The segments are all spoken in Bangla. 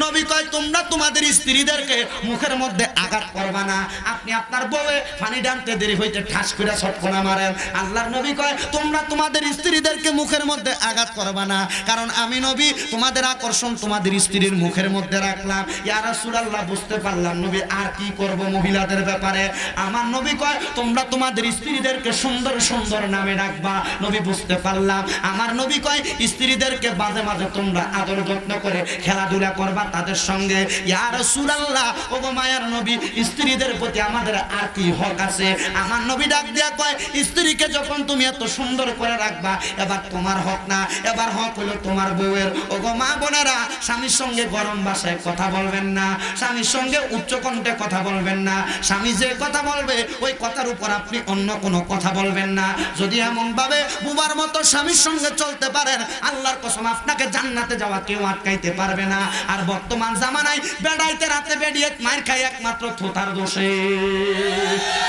নবী কয় তোমরা তোমাদের স্ত্রীদেরকে মুখের মধ্যে আঘাত করবা না। আপনি আপনার বউয়ে পানি ডানতে দেরি হইতে ঠাস করে ছটফটা মারেন, আল্লাহর নবী কয় তোমরা তোমাদের স্ত্রীদেরকে মুখের মধ্যে আঘাত করবা না, কারণ আমি নবী তোমাদের আকর্ষণ তোমাদের স্ত্রীর মুখের মধ্যে রাখলাম। ইয়া রাসূলুল্লাহ বুঝতে পারলাম নবী আর কি করব মহিলাদের ব্যাপারে। আমার নবী কয় তোমরা তোমাদের স্ত্রীদেরকে সুন্দর সুন্দর নামে ডাকবা। নবী বুঝতে পারলাম। আমার নবী কয় স্ত্রীদেরকে মাঝে মাঝে তোমরা আদর যত্ন করে খেলাধুলা করবা তাদের সঙ্গে। ইয়া রাসূলুল্লাহ ওগো মায়ার নবী স্ত্রীদের প্রতি আমাদের আর কি হক আছে? আমার নবী ডাক দিয়া কয় স্ত্রীকে যখন তুমি এত সুন্দর করে রাখবা এবার তোমার হক না, এবার হক হলো তোমার বউয়ের। ওগো মা বোনেরা, স্বামীর সঙ্গে গরম ভাষায় কথা বলবেন না, স্বামীর সঙ্গে উচ্চ কণ্ঠে কথা বলবেন না, স্বামী যে কথা বলবে ওই কথার উপর আপনি অন্য কোনো কথা বলবেন না। যদি এমন ভাবে বুবার মতো স্বামীর সঙ্গে চলতে পারেন আল্লাহর কসম আপনাকে জান্নাতে যাওয়া কেউ আটকাইতে পারবে না। আর বর্তমান জামানায় বেড়াইতে রাতে বেরিয়ে মার খায় একমাত্র থোতার দোষে।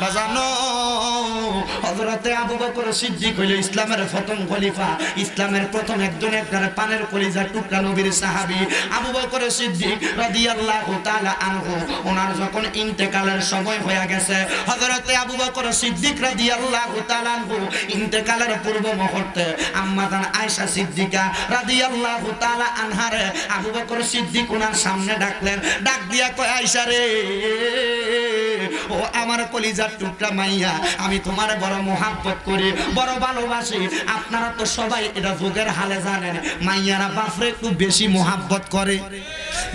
বাজানো হযরতে আবু বকর সিদ্দিক হইল ইসলামের প্রথম খলিফা, ইসলামের প্রথম একজন একজন পানের কলিজার টুকরা নবীর সাহাবী আবু বকর সিদ্দিক রাদিয়াল্লাহু তাআলা আনহু। ওনার যখন ইন্তেকালের সময় হয়ে গেছে হযরতে আবু বকর সিদ্দিক রাদিয়াল্লাহু তাআলা আনহু ইন্তেকালের পূর্ব মুহূর্তে আম্মা জান আয়েশা সিদ্দিকা রাদিয়াল্লাহু তাআলা আনহারে আবু বকর সিদ্দিক ওনার সামনে ডাকলেন, ডাক দিয়া কয় আয়েশা রে ও আমার কলিজার টুকরা মাইয়া, আমি তোমারে বড় মোহাব্বত করি, বড় ভালোবাসি। আপনারা তো সবাই এটা যুগের হালে জানেন মাইয়ারা বাপরে একটু বেশি মোহাব্বত করে,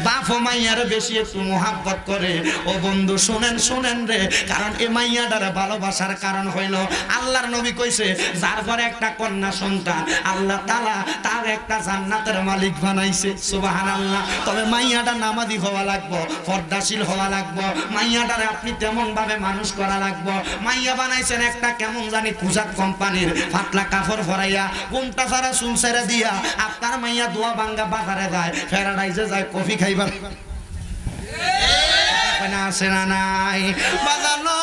বাপ ও মাইয়ারে বেশি একটু মোহাব্বত করে। ও বন্ধু শোনেন শোনেন রে, কারণ এই মাইয়াটারে ভালোবাসার কারণ হইল আল্লাহর নবী কইছে যার ঘরে একটা কন্যা সন্তান আল্লাহ তাআলা তার একটা জান্নাতের মালিক বানাইছে। সুবহানাল্লাহ। তবে মাইয়াটা নামাজি হওয়া লাগবে, পর্দাশীল হওয়া লাগবে, মাইয়াটারে আপনি তেমন ভাবে মানুষ করা লাগবে। মাইয়া বানাইছেন একটা কেমন জানি কুজাত কোম্পানির পাতলা কাপড় ভরাইয়া ঘুমটা সারা চুল ছেড়ে দিয়া আপনার মাইয়া দোয়া ভাঙ্গা বাজারে যায়, প্যারাডাইসে যায় কফি খাইবার না আছে না নাই বাজানো।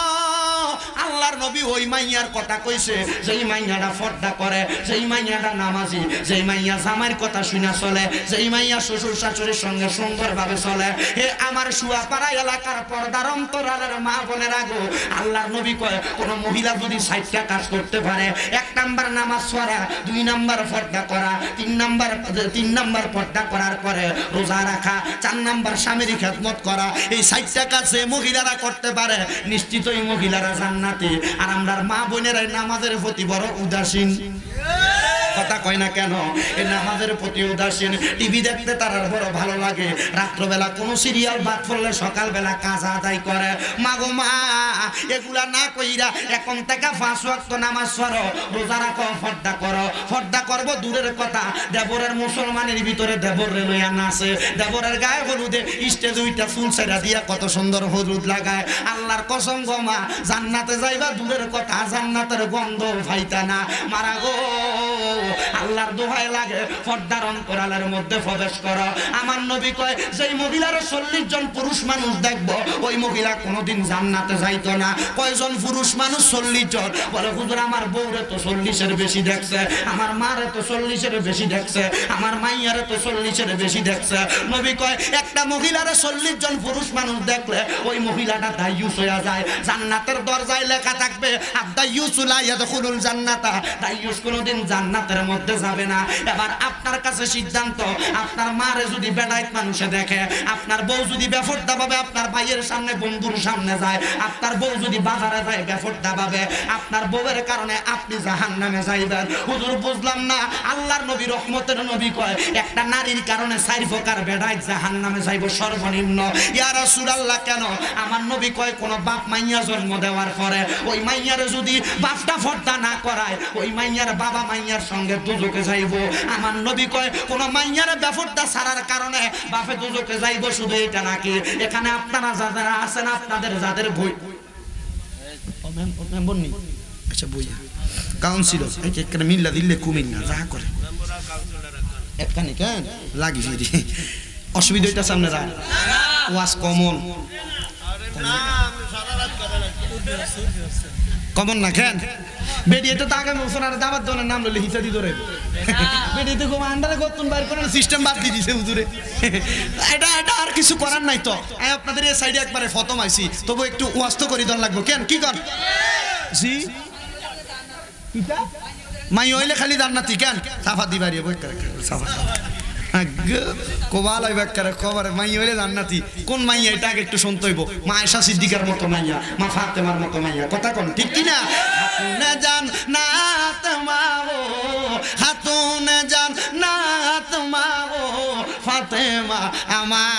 আল্লাহর নবী ওই মাইয়ার কথা কইছে যেই মাইয়াটা পর্দা করে, যেই মাইয়াটা নামাজি, যেই মাইয়া জামাইর কথা শুনা চলে, যেই মাইয়া শ্বশুর শাশুড়ির সঙ্গে সুন্দরভাবে চলে। হে আমার শুয়াপাড়া এলাকার পর্দার অন্তরালের মা বোনেরা গো, আল্লাহর নবী কয় কোন মহিলা যদি 60টা কাজ করতে পারে, 1 নাম্বার নামাজ পড়া, 2 নাম্বার পর্দা করা, 3 নাম্বার পর্দা করার পরে রোজা রাখা, 4 নাম্বার স্বামীর খেদমত করা, এই 60টা কাজ মহিলারা করতে পারে নিশ্চিতই মহিলারা জান্নাতি। আর আমরার মা বোনেরা নামাজের প্রতি বড় উদাসীন। কথা কয় না কেন? এই নামাজের প্রতি উদাসীন। টিভি দেখতে তার বড় ভালো লাগে, রাত্রবেলা কোনো সিরিয়াল বাদ পড়লে সকালবেলা কাজ আদায় করে। মা গো মা, এগুলা না কইরা এখন থেকে 5 ওয়াক্ত নামাজ পড়ো, রোজা রাখো, পর্দা করো। পর্দা করবো দূরের কথা, দেবরের মুসলমানের ভিতরে দেবরের লইয়া নাচে, দেবরের গায়ে হলুদে স্টেজ উইটা চুল ছেড়া দিয়া কত সুন্দর হলুদ লাগায়। আল্লাহর কসম গো মা, জান্নাতে যাইবা দূরের কথা, জান্নাতের গন্ধ পাইতা না। মারা গো আল্লাহর দোহাই লাগে পর্দার অন্তরালের মধ্যে প্রবেশ করো। আমার নবী কয় যেই মহিলার 40 জন পুরুষ মানুষ দেখবো ওই মহিলা কোনোদিন জান্নাতে যাইতো না। কয়জন পুরুষ মানুষ? 40 জন। বলে হুজুর আমার বউরে তো 40-এর বেশি দেখছে, আমার মারে তো 40-এর বেশি দেখছে, আমার মাইয়ারে তো 40-এর বেশি দেখছে। নবী কয় একটা মহিলারে 40 জন পুরুষ মানুষ দেখলে ওই মহিলাটা দাইয়ুস হয়ে যায়। জান্নাতের দরজায় লেখা থাকবে আদাইয়ুসু লা ইয়াদখুলুল জান্নাতা, দাইয়ুস কোনোদিন জান্নাতের মধ্যে যাবে না। এবার আপনার কাছে সিদ্ধান্ত, আপনার মারে যদি বেড়াইত মানুষে দেখে, আপনার বউ যদি বেফরদা ভাবে আপনার ভাইয়ের সামনে বন্ধুর সামনে যায়, আপনার বউ যদি বাজারে যায় বেফরদা ভাবে, আপনার বউয়ের কারণে আপনি জাহান্নামে যাইবেন। হুজুর বুঝলাম না, আল্লাহর নবী রহমতের নবী কয় একটা নারীর কারণে 4 প্রকার বেড়াইত জাহান্নামে যাইব সর্বনিম্ন। ইয়া রাসূলুল্লাহ কেন? আমার নবী কয় কোন বাপ মাইয়া জন্ম দেওয়ার পরে ওই মাইয়ারে যদি বাপটা ফর্দা না করায় ওই মাইয়ার বাবা মাইয়ার সঙ্গে দুজকে যাইব। আমার নবী কয় কোন মাইয়ার বেফরদা ছাড়ার কারণে বাপে দুজকে যাইব। শুধু এটা নাকি, এখানে আপনারা যারা আছেন আপনাদের যাদের বই আচ্ছা বই কাউন্সিলর এখানে মিল্লা দিল্লে কুমিল্লা যা করে এখানে কেন লাগি ফিরি অসুবিধা হইতা সামনে যা ওয়াজ কমন কমন না কেন বেডিয়েতে তো আগামী বছর আর দাবার দোনের নাম লইলে হিসা দি ধরে বেডিয়েতে খুব আন্ডারে গতন বাইর করার সিস্টেম বাদ দিয়ে দিছে হুজুরে। এটা আর কিছু করার নাই তো আমি আপনাদের এই সাইডে একবারে ফতম আইছি তবু একটু ওয়াস্ত করি দন লাগবো কেন কি কর জি কিটা মাই হইলে খালি জান্নাতি কেন সাফা দিবারি বই করে সাফা কোবাল হইবে করে খবর মাই হইলে জান্নাতি কোন মাইয়া এটা আগে একটু শুনতে হইব মা আয়েশা সিদ্দিকার মতো মাইয়া মা ফাতেমার মতো মাইয়া কথা কোন ঠিক কি না হাতুনে জান্নাত মাও হাতুনে জান্নাত মাও ফাতেমা আমার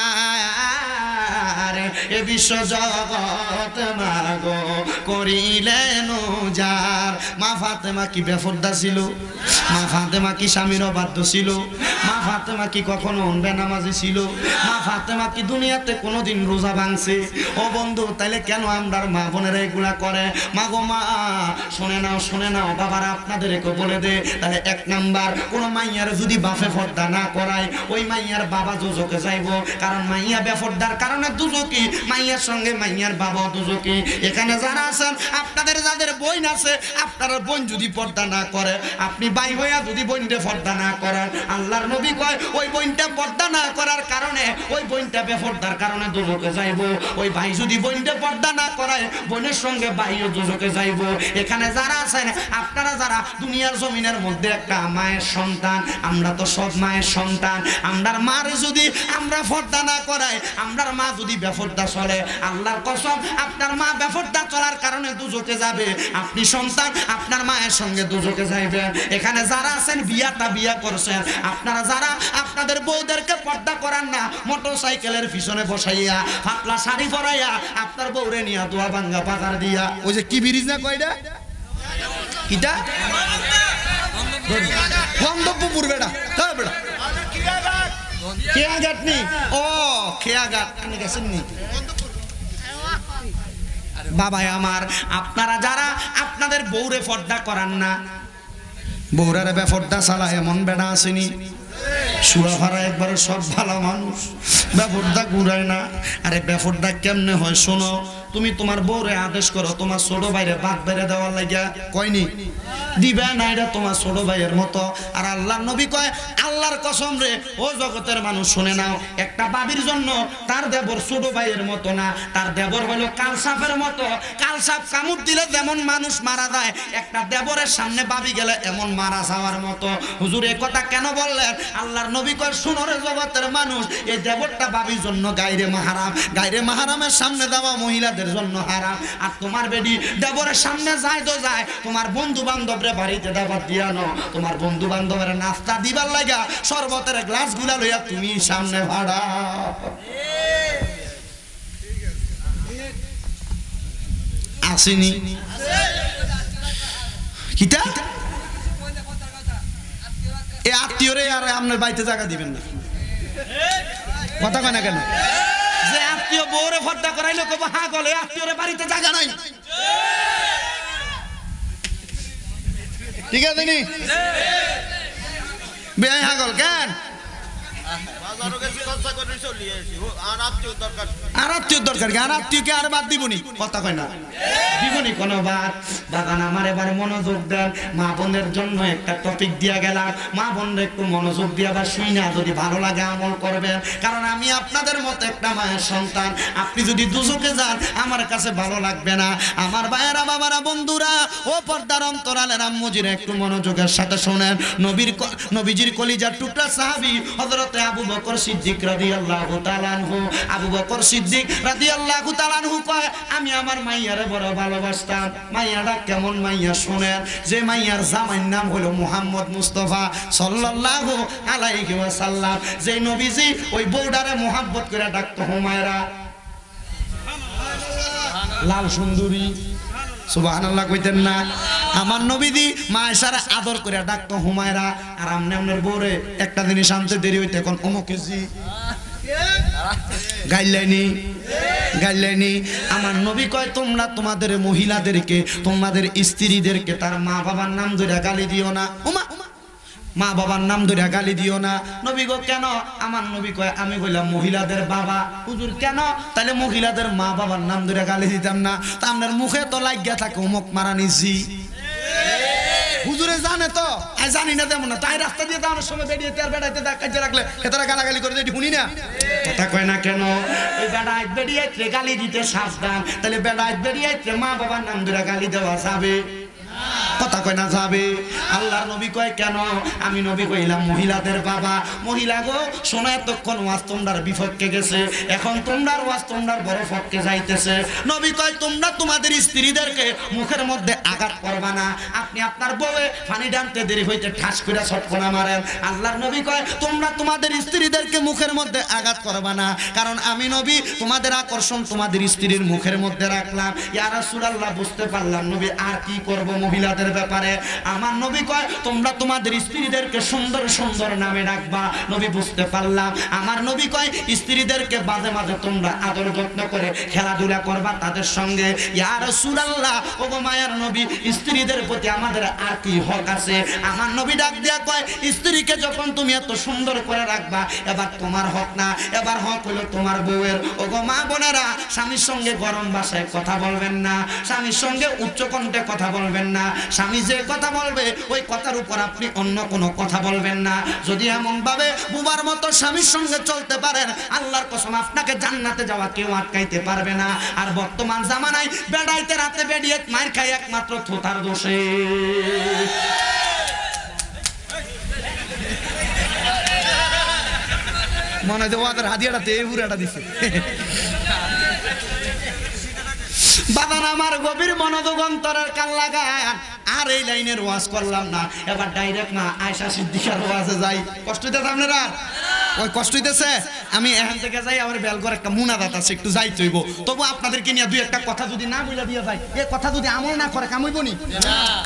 এ বিশ্ব জগৎ মাগো করিলেন উজাড় মা ফাতেমা কি বেফরদা ছিল মা ফাতেমা কি স্বামীর অবাধ্য ছিল মা ফাতেমা কি কখনো বেনামাজি ছিল মা ফাতেমা কি দুনিয়াতে কোনোদিন রোজা ভাঙছে ও বন্ধু তাইলে কেন আমরার মা বোনেরা এগুলা করে মা গো মা শুনে নাও বাবারা আপনাদেরকে বলে দে তাহলে এক নাম্বার কোন মাইয়ার যদি বাপে পর্দা না করায় ওই মাইয়ার বাবা দুজকে যাইবো কারণ মাইয়া বেপর্দার কারণে দুজকি মাইয়ার সঙ্গে মাইয়ার বাবা দুজকি এখানে যারা আছেন আপনাদের যাদের বোন আছে আপনার বোন যদি পর্দা না করে আপনি ভাই হইয়া যদি বোনটা পর্দা না করেন আল্লাহর নবী কয় ওই বোনটা পর্দা না করার কারণে ওই বোনটা বেপর্দার কারণে দুজকে যাইবো ওই ভাই যদি বোনটা পর্দা না করায় বোনের সঙ্গে ভাইও দুজকে যাইবো এখানে যারা আছেন আপনারা যারা দুনিয়ার জমিনের মধ্যে একটা মায়ের সন্তান আমরা তো সব মায়ের সন্তান আমরার মার যদি আমরা পর্দা না করাই আমরার মা যদি বেপর্দা চলে আল্লাহর কসম আপনার মা বেপর্দা চলার কারণে দুজকে যাবে আপনি সন্তান আপনার মায়ের সঙ্গে দুজকে যাইবেন এখানে যারা আছেন বিয়া করছেন আপনারা যারা আপনাদের বউদেরকে পর্দা করান না মোটরসাইকেলের পিছনে বসাইয়া পাতলা শাড়ি পরাইয়া আপনার বউরে নিয়া দোয়া ভাঙ্গা পাকার দিয়া ওই যে কি ব্রিজ না কয়টা কিটা গন্ধপুর বেড়া হ্যাঁ বেড়া খেয়াঘাট নি ও খেয়াঘাট আপনি গেছেন নি বাবা আমার আপনারা যারা আপনাদের বউরে পর্দা করান না বউরারে বেপর্দা চালা এমন বেড়া আসেনি সুরাফারা একবারে সব ভালো মানুষ বেপর্দা ঘুরায় না আরে বেপর্দা কেমনে হয় শোনো তুমি তোমার বউরে আদেশ করো তোমার ছোট ভাইরে ভাত বেড়ে দেওয়ার লাগিয়া কয়নি দিবে না এটা তোমার ছোট ভাইয়ের মতো আর আল্লাহর নবী কয় আল্লাহর কসম রে ও জগতের মানুষ শুনে নাও একটা বাবির জন্য তার দেবর ছোট ভাইয়ের মতো না তার দেবর হলো কালসাপের মতো কালসাপ কামড় দিলে যেমন মানুষ মারা যায় একটা দেবরের সামনে বাবি গেলে এমন মারা যাওয়ার মতো হুজুর এই কথা কেন বললেন আল্লাহর নবী কয় শুনো রে জগতের মানুষ এই দেবরটা বাবির জন্য গায়রে মাহারামের সামনে দেওয়া মহিলাদের জন্য হারাম আর তোমার বেডি দেবরের সামনে যায় তো যায় তোমার বন্ধু বান্ধবরে বাড়িতে দাওয়াত দিয়া নো তোমার বন্ধু বান্ধবের নাস্তা দিবার লাগা শরবতের গ্লাস গুলা লইয়া তুমি সামনে ভাড়া আসেনি কিটা এই আত্মীয়রে আর আপনার বাড়িতে জায়গা দিবেন না কথা কয় না কেন যে আত্মীয় বউরে পর্দা করাইলে কব হা গলে আত্মীয়রে বাড়িতে জায়গা নাই ঠিক আছে নি বেআই হাগল কেন আর আত্মীয় দরকার আর আত্মীয়কে আর বাদ দিবনি কথা কয় না দিবনি কোনো বাদ বাগান আমার এবারে মনোযোগ দেন মা বোনের জন্য একটা টপিক দিয়া গেলাম মা বোনরা একটু মনোযোগ দিয়া বা শুই না যদি ভালো লাগে আমল করবেন কারণ আমি আপনাদের মতো একটা মায়ের সন্তান আপনি যদি দুজকে যান আমার কাছে ভালো লাগবে না আমার ভাইয়েরা বাবারা বন্ধুরা ও পর্দার অন্তরালের আম্মুজিরা একটু মনোযোগের সাথে শোনেন নবীজির কলিজার টুকরা সাহাবী হযরতে আবু বকর সিদ্দিক রাদিয়াল্লাহু তাআলা আনহু আবু বকর সিদ্দিক রাদিয়াল্লাহু তাআলা আনহু কয় আমি আমার মাইয়ারে বড় ভালোবাসতাম মাইয়াটা কেমন মাইয়া শুনেন যে মাইয়ার জামাইর নাম হলো মুহাম্মদ মুস্তাফা সাল্লাল্লাহু আলাইহি ওয়াসাল্লাম যে নবীজি ওই বউডারে মোহাব্বত করে ডাকতো হুমায়রা লাল সুন্দরী সুবহানাল্লাহ কইতেন না আমার নবীজি মা আয়েশারে আদর করে ডাকতো হুমায়রা আর আমনে আমনের বউরে একটা জিনিস আনতে দেরি হইতে এখন অমুকেজি গাইলাইনি আমার নবী কয় তোমরা তোমাদের মহিলাদেরকে তোমাদের স্ত্রীদেরকে তার মা বাবার নাম ধরে গালি দিও না ওমা মা বাবার নাম ধরে গালি দিও না নবী গো কেন আমার নবী কয় আমি কইলাম মহিলাদের বাবা হুজুর কেন তাহলে মহিলাদের মা বাবার নাম ধরে গালি দিতাম না তা আপনার মুখে তো লাগিয়া থাকে অমুক মারা নিছি হুজুরে জানে তো, আমি জানি না তেমন না, তাই রাস্তা দিয়ে যাওয়ার সময় বেরিয়ে তার বেড়াইতে কাজে রাখলে এটারা গালাগালি করে এটি শুনি না, কথা কয় না কেন? ওই বেড়াই বেরিয়ে গালি দিতে সাবধান, তাহলে বেড়াই বেরিয়ে মা বাবার নাম ধরে গালি দেওয়া যাবে? কথা কয় না যাবে? আল্লাহর নবী কয় কেন? আমি নবী কইলাম মহিলাদের বাবা, মহিলা গো শোনো, এতক্ষণ ওয়াজ তোমরার বিপক্ষে গেছে, এখন তোমরার ওয়াজ তোমরার বড় পক্ষে যাইতেছে। নবী কয় তোমরা তোমাদের স্ত্রীদেরকে মুখের মধ্যে আঘাত করবা না। আপনি আপনার বউয়ে পানি ডানতে দেরি হইতে ঠাস করে ছটফটা মারেন, আল্লাহর নবী কয় তোমরা তোমাদের স্ত্রীদেরকে মুখের মধ্যে আঘাত করবা না, কারণ আমি নবী তোমাদের আকর্ষণ তোমাদের স্ত্রীর মুখের মধ্যে রাখলাম। ইয়া রাসূলুল্লাহ, বুঝতে পারলাম নবী, আর কি করব মহিলাদের ব্যাপারে? আমার নবী কয় তোমরা তোমাদের স্ত্রীদেরকে সুন্দর সুন্দর নামে ডাকবা। নবী বুঝতে পারলাম। আমার নবী কয় স্ত্রীদেরকে মাঝে মাঝে তোমরা আদর যত্ন করে খেলাধুলা করবা তাদের সঙ্গে। ইয়া রাসূলুল্লাহ, ওগো মায়ার নবী, স্ত্রীদের প্রতি আমাদের আর কি হক আছে? আমার নবী ডাক দিয়া কয় স্ত্রীকে যখন তুমি এত সুন্দর করে রাখবা, এবার তোমার হক না, এবার হক হলো তোমার বউয়ের। ওগো মা বোনেরা, স্বামীর সঙ্গে গরম ভাষায় কথা বলবেন না, স্বামীর সঙ্গে উচ্চ কণ্ঠে কথা বলবেন না, স্বামী যে কথা বলবে ওই কথার উপর আপনি অন্য কোনো কথা বলবেন না। যদি এমন ভাবে বুবার মতো স্বামীর সঙ্গে চলতে পারেন, আল্লাহর কসম আপনাকে জান্নাতে যাওয়া কেউ আটকাইতে পারবে না। আর বর্তমান জামানায় বেড়াইতে রাতে বেরিয়ে মার খাই একমাত্র থোতার দোষে। মনে হয় ওদের হাদিয়াটাতে এই বুড়াটা দিছে। বাবার আমার গভীর মনোযোগ অন্তরের কান লাগায়, আর এই লাইনের ওয়াজ করলাম না, এবার ডাইরেক্ট মা আয়েশা সিদ্দিকার ওয়াজে যাই। কষ্ট হইতেছে আপনারা? ওই কষ্ট হইতেছে? আমি এখান থেকে যাই, আমার বেলগড় একটা মুনাজাত আছে, একটু যাইতে হইব। তবু আপনাদেরকে নিয়ে দুই একটা কথা যদি না বলে দিয়ে যাই, এই কথা যদি আমল না করে কাম হইব নি?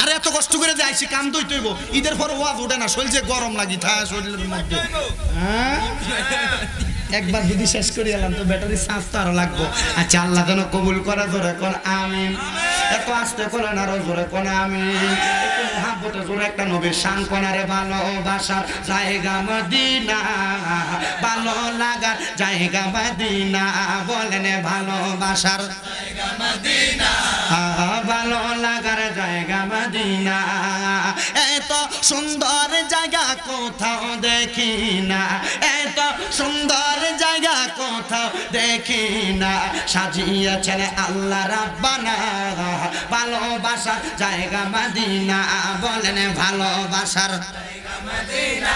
আরে এত কষ্ট করে যাইছি, কাম দইতে হইব। ঈদের পর ওয়াজ ওঠে না, শরীর যে গরম লাগি থাকে শরীরের মধ্যে। হ্যাঁ, একবার যদি শেষ করে এলাম তো ব্যাটারি চার্জ তো আরো লাগবো। আচ্ছা, আল্লাহ যেন কবুল করে, জোরে কোন আমিন। এত আস্তে করেন, আরো জোরে কোন আমিন। একটু মহাব্বতে জোরে একটা নবীর শান কোনারে, ভালোবাসার জায়গা মদিনা, ভালো লাগার জায়গা মদিনা, বলেন ভালোবাসার জায়গা মদিনা, ভালো লাগার জায়গা মদিনা। এত সুন্দর জায়গা কোথাও দেখি না, এত সুন্দর জায়গা কোথাও দেখি না, সাজিয়েছেন আল্লাহ রাব্বানা, ভালোবাসার জায়গা মদিনা, বলেন ভালোবাসার জায়গা মদিনা,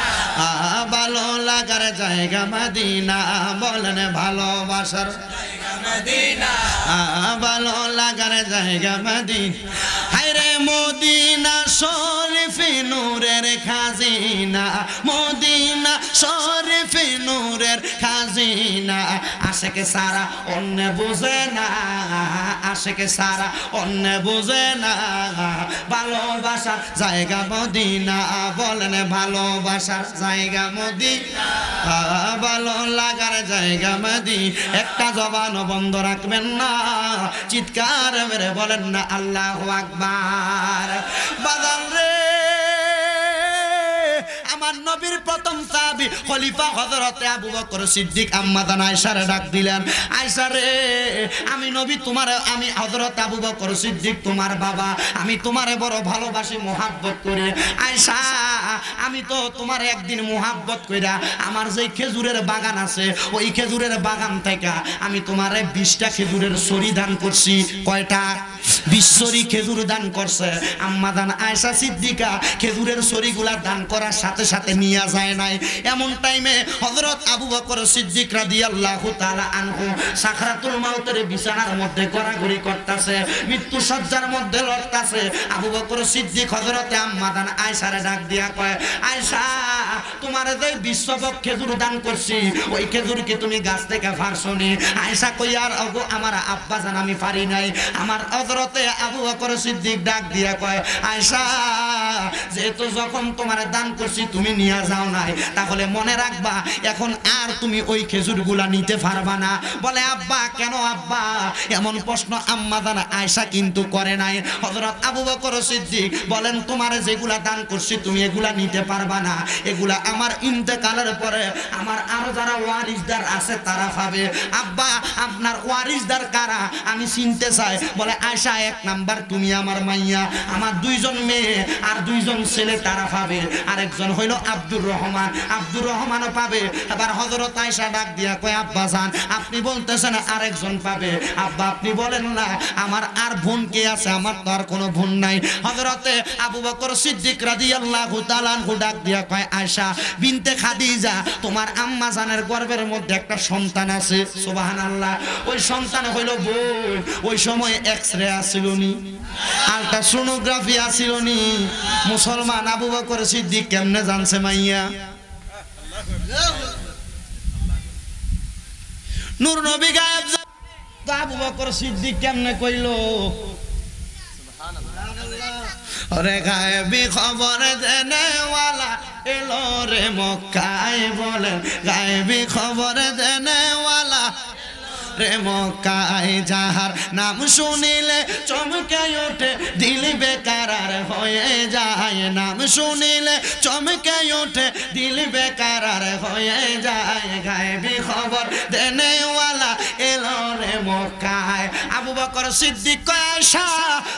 ভালো লাগার জায়গা মদিনা, বলেন ভালোবাসার জায়গা মদিনা, ভালো লাগার জায়গা মদিনা। হায়রে মদিনা শরীফ নূরের খাজিনা, মদিনা শরীফ নূরের খাজিনা, আশেকে সারা অন্য বুঝে না, আশেকে সারা অন্য বুঝে না, ভালোবাসার জায়গা মদিনা, বলেন ভালোবাসার জায়গা মদিনা, ভালো লাগার জায়গা মদিনা। একটা জবান বন্ধ রাখবেন না, চিৎকার মেরে বলেন না আল্লাহু আকবার। বাজান রে, আমার নবীর প্রথম সাহাবী খলিফা হযরতে আবু বকর সিদ্দিক আম্মা জান আয়েশারে ডাক দিলেন, আয়েশা রে, আমি নবী তোমারে, আমি হযরত আবু বকর সিদ্দিক তোমার বাবা, আমি তোমারে বড় ভালোবাসি, মোহাব্বত করি। আয়েশা, আমি তো তোমার একদিন মোহাব্বত কইরা আমার যে খেজুরের বাগান আছে ওই খেজুরের বাগান থেকে আমি তোমারে 20টা খেজুরের সরি দান করছি। কয়টা? 20 সরি খেজুর দান করছে আম্মা জান আয়েশা সিদ্দিকা। খেজুরের সরিগুলা দান করার সাথে সাথে নিয়ে যায় নাই। এমন টাইমে হযরত আবু বকর সিদ্দিক রাদিয়াল্লাহু তাআলা আনহু সাকরাতুল মাউতের বিছানার মধ্যে গড়াগড়ি করতেছে, মৃত্যু সজ্জার মধ্যে লড়তাছে। আবু বকর সিদ্দিক হযরতে আম্মা জান আয়েশারে ডাক দিয়া কয়, আয়েশা, তোমারে যে 20 সবক খেজুর দান করছি ওই খেজুর কি তুমি গাছ থেকে ফারছনি? আয়েশা কই, আর ওগো আমার আব্বা জান আমি পারি নাই। আমার হযরতে আবু বকর সিদ্দিক ডাক দিয়া কয়, আয়েশা, যেহেতু যখন তোমারে দান করছি তুমি নিয়ে যাও নাই, তাহলে মনে রাখবা এখন আর তুমি ওই খেজুরগুলা নিতে পারবা না। বলে, আব্বা কেন আব্বা? এমন প্রশ্ন আম্মা জান আয়েশা কিন্তু করে নাই। হযরত আবু বকর সিদ্দিক বলেন, তোমারে যেগুলা দান করছি তুমি এগুলা নিতে পারবা না, এগুলা আমার ইন্তেকালের পরে আমার আরো যারা ওয়ারিসদার আছে তারা পাবে। আব্বা, আপনার ওয়ারিসদার কারা আমি চিনতে চাই। বলে, আয়েশা এক নাম্বার তুমি আমার মাইয়া, আমার দুইজন মেয়ে আর দুইজন ছেলে তারা পাবে, আরেকজন হইল আব্দুর রহমান, আব্দুর রহমানও পাবে। এবার হযরত আয়েশা ডাক দিয়া কয় আব্বা জান আপনি বলতেছেন আরেকজন পাবে, আব্বা আপনি বলেন না আমার আর বোন কে আছে? আমার তো আর কোনো বোন নাই। হযরতে আবু বকর সিদ্দিক রাদিয়াল্লাহু তাআলা আনহু ডাক দিয়া কয় আয়েশা বিনতে খাদিজা তোমার আম্মা জানের গর্ভের মধ্যে একটা সন্তান আছে। সুবহানাল্লাহ। ওই সন্তান হইল বোন। ওই সময় এক্সরে আসিল নি, আল্ট্রাসোনোগ্রাফি আসিল নি। মুসলমান আবু বকর সিদ্দিক কেমনে জানছে মাইয়া? নূর নবী গায়েব, তো আবু বকর সিদ্দিক কেমনে কইলো? রে গায়েবী খবর দেনেওয়ালা এলো রে মক্কায়, বলেন গায়েবী খবর দেনেওয়ালা রে মক্কায়, যাহার নাম শুনিলে চমকে ওঠে দিল বেকারার হয়ে যায়, নাম শুনিলে চমকে ওঠে দিল বেকারার হয়ে যায়, গায়েবী খবর দেনেওয়ালা এলো রে মক্কায়। আবু বকর সিদ্দিক কয় আয়েশা